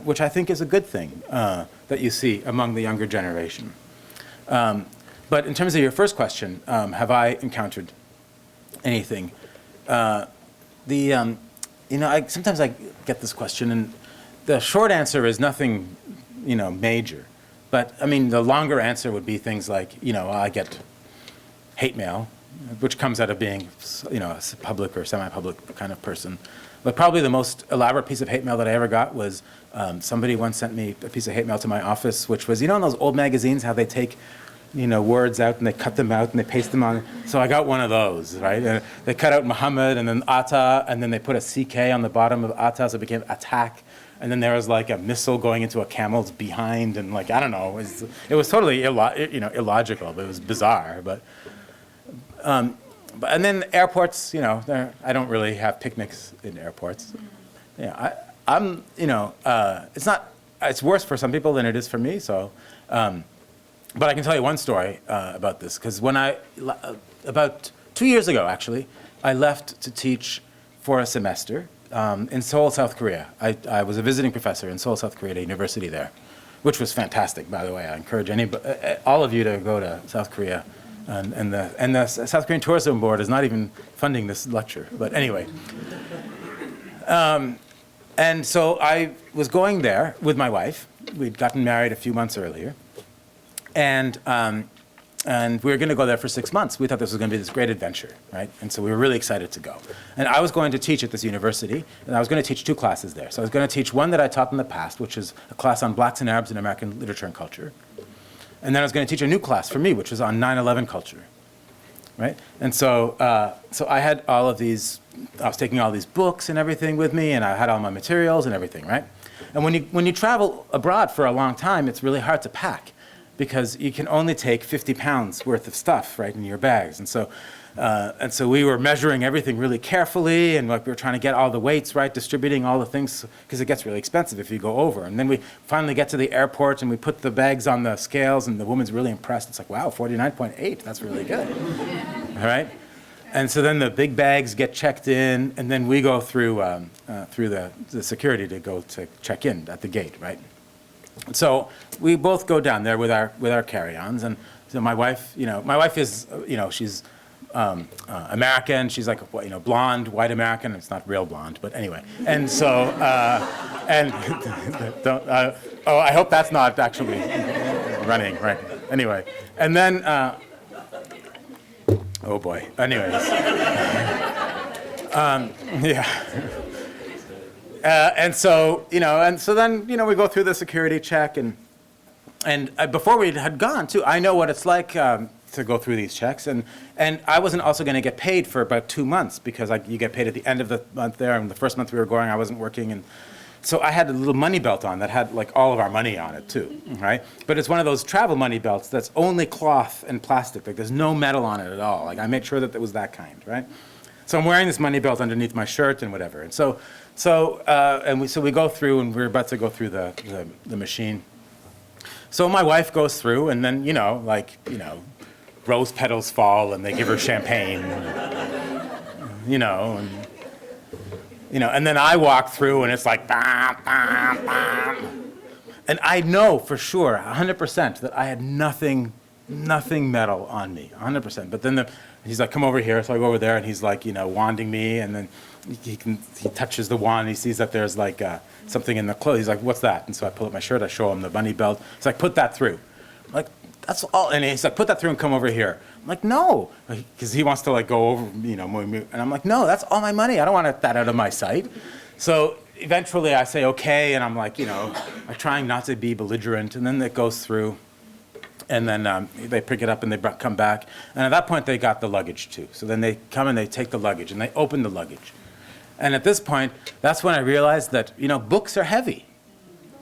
Speaker 2: which I think is a good thing that you see among the younger generation. But in terms of your first question, have I encountered anything? Sometimes I get this question, and the short answer is nothing, major. But I mean, the longer answer would be things like, I get hate mail, which comes out of being, a public or semi-public kind of person. But probably the most elaborate piece of hate mail that I ever got was somebody once sent me a piece of hate mail to my office, which was, in those old magazines, how they take words out and they cut them out and they paste them on. So I got one of those, right? And they cut out Muhammad and then Atta, and then they put a CK on the bottom of Atta, so it became attack. And then there was like a missile going into a camel's behind, and like, I don't know, it was totally illogical, but it was bizarre. And then airports, I don't really have picnics in airports. It's worse for some people than it is for me. So, but I can tell you one story about this, because when about 2 years ago, actually, I left to teach for a semester in Seoul, South Korea. I was a visiting professor in Seoul, South Korea, at a university there, which was fantastic, by the way. I encourage all of you to go to South Korea. And the South Korean Tourism Board is not even funding this lecture. But anyway. And so I was going there with my wife. We'd gotten married a few months earlier. And we were going to go there for 6 months. We thought this was going to be this great adventure, right? And so we were really excited to go. And I was going to teach at this university, and I was going to teach 2 classes there. So I was going to teach one that I taught in the past, which is a class on blacks and Arabs in American literature and culture. And then I was going to teach a new class for me, which was on 9/11 culture, right? And so I had all of these, I was taking all these books and everything with me, and I had all my materials and everything, right? And when you travel abroad for a long time, it's really hard to pack, because you can only take 50 pounds worth of stuff, right, in your bags. And so we were measuring everything really carefully, and like we were trying to get all the weights right, distributing all the things, because it gets really expensive if you go over. And then we finally get to the airport, and we put the bags on the scales, and the woman's really impressed. It's like, wow, 49.8, that's really good. All right? And so then the big bags get checked in, and then we go through the security to go to check in at the gate, right? So we both go down there with our carry-ons, and so my wife is, she's American. She's like, blonde, white American. It's not real blonde, but anyway. And so, I hope that's not actually running, right? Anyway, and then, oh boy. Anyways, yeah. And so then, we go through the security check, and before we had gone, too, I know what it's like to go through these checks, and I wasn't also going to get paid for about 2 months, because you get paid at the end of the month there, and the first month we were going, I wasn't working, and so I had a little money belt on that had like all of our money on it, too, right? But it's one of those travel money belts that's only cloth and plastic, like there's no metal on it at all. Like I made sure that it was that kind, right? So I'm wearing this money belt underneath my shirt and whatever, and so we go through, and we're about to go through the machine. So my wife goes through, and then rose petals fall, and they give her champagne, and then I walk through, and it's like bam, bam, bam, and I know for sure 100% that I had nothing metal on me, 100%. But then he's like, come over here. So I go over there, and he's like, wanding me, and then he touches the wand, and he sees that there's like something in the clothes. He's like, what's that? And so I pull up my shirt, I show him the bunny belt. He's like, put that through. I'm like, that's all. And he's like, put that through and come over here. I'm like, no, because he wants to like go over, and I'm like, no, that's all my money. I don't want that out of my sight. So eventually I say, okay, and I'm like, I'm trying not to be belligerent, and then it goes through. And then they pick it up, and they come back. And at that point, they got the luggage, too. So then they come and they take the luggage, and they open the luggage. And at this point, that's when I realized that, books are heavy,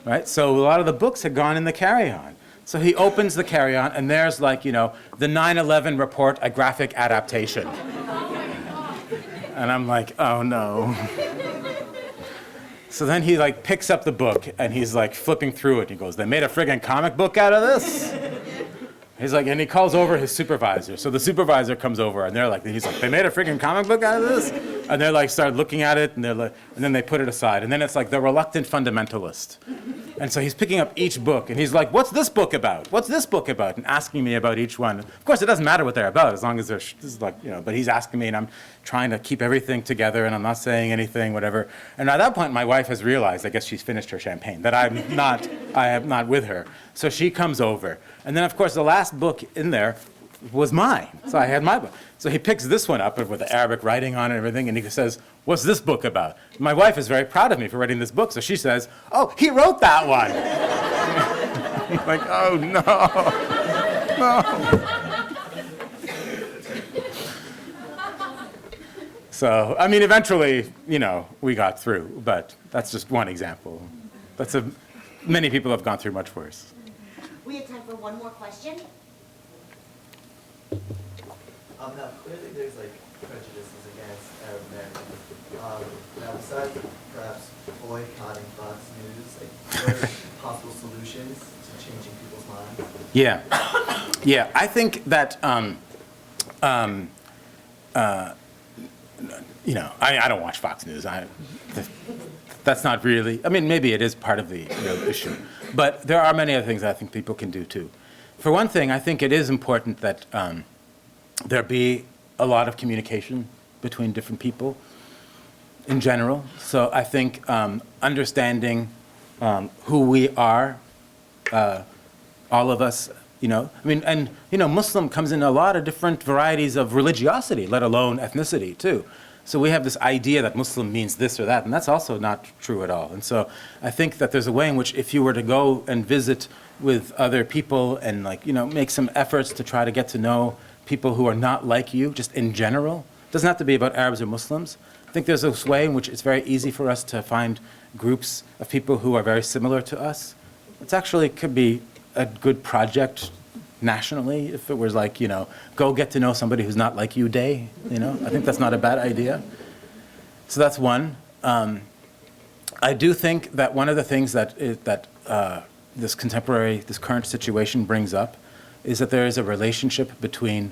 Speaker 2: right? So a lot of the books had gone in the carry-on. So he opens the carry-on, and there's like, you know, the 9/11 report, a graphic adaptation. And I'm like, oh no. So then he like picks up the book, and he's like flipping through it. He goes, they made a friggin' comic book out of this? He's like, and he calls over his supervisor. So the supervisor comes over, and he's like, they made a friggin' comic book out of this? And they're like, start looking at it, and they're like, and then they put it aside. And then it's like the reluctant fundamentalist. And so he's picking up each book, and he's like, what's this book about? What's this book about? And asking me about each one. Of course, it doesn't matter what they're about, as long as they're, like, you know, but he's asking me, and I'm trying to keep everything together, and I'm not saying anything, whatever. And at that point, my wife has realized, I guess she's finished her champagne, that I am not with her. So she comes over. And then, of course, the last book in there was mine. So I had my book. So he picks this one up with the Arabic writing on it and everything, and he says, what's this book about? My wife is very proud of me for writing this book, so she says, oh, he wrote that one. I'm like, oh, no. So, I mean, eventually, you know, we got through, but that's just one example. Many people have gone through much worse.
Speaker 3: We have time for one more question.
Speaker 8: Now, clearly there's like prejudices against Arab Americans. Now, besides perhaps boycotting Fox News, like, what are possible solutions to changing people's minds?
Speaker 2: Yeah. Yeah, I think that, you know, I don't watch Fox News. That's not really, I mean, maybe it is part of the issue. But there are many other things I think people can do, too. For one thing, I think it is important that there be a lot of communication between different people in general. So I think understanding who we are, all of us, you know, I mean, and, you know, Muslim comes in a lot of different varieties of religiosity, let alone ethnicity, too. So we have this idea that Muslim means this or that, and that's also not true at all. And so I think that there's a way in which if you were to go and visit with other people and, like, you know, make some efforts to try to get to know people who are not like you, just in general, it doesn't have to be about Arabs or Muslims. I think there's this way in which it's very easy for us to find groups of people who are very similar to us. It actually could be a good project nationally if it was like, you know, go get to know somebody who's not like you day, you know? I think that's not a bad idea. So that's one. I do think that one of the things that this current situation brings up is that there is a relationship between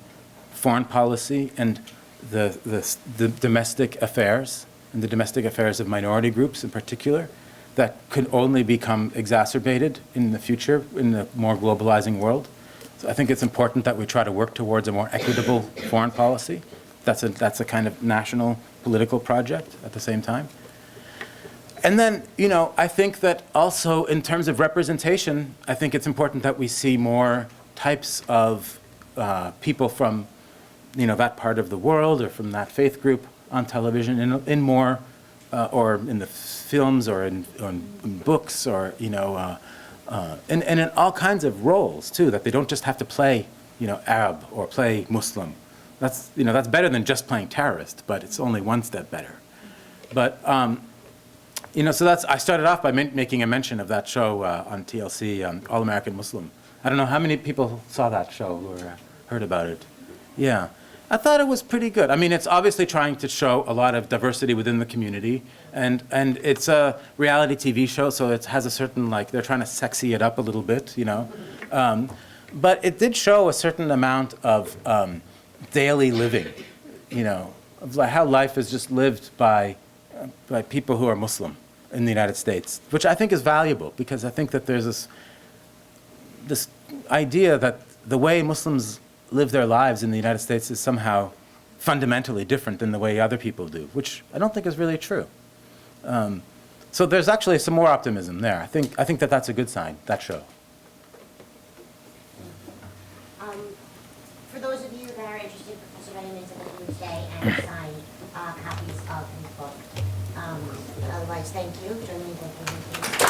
Speaker 2: foreign policy and the domestic affairs, and the domestic affairs of minority groups in particular, that could only become exacerbated in the future in the more globalizing world. So I think it's important that we try to work towards a more equitable foreign policy. That's a kind of national political project at the same time. And then, you know, I think that also in terms of representation, I think it's important that we see more types of people from, you know, that part of the world or from that faith group on television in more, or in the films or in books or, you know, and in all kinds of roles too, that they don't just have to play, you know, Arab or play Muslim. That's, you know, that's better than just playing terrorist, but it's only one step better. But, you know, so I started off by making a mention of that show on TLC, All American Muslim. I don't know how many people saw that show or heard about it. Yeah. I thought it was pretty good. I mean, it's obviously trying to show a lot of diversity within the community, and it's a reality TV show, so it has a certain, like, they're trying to sexy it up a little bit, you know. But it did show a certain amount of daily living, you know, of how life is just lived by people who are Muslim in the United States, which I think is valuable, because I think that there's this idea that the way Muslims live their lives in the United States is somehow fundamentally different than the way other people do, which I don't think is really true. So there's actually some more optimism there. I think that that's a good sign, that show.
Speaker 3: For those of you that are interested, Professor Bayoumi is going to today and sign copies of his book. Otherwise, thank you. Join me in thanking him, please.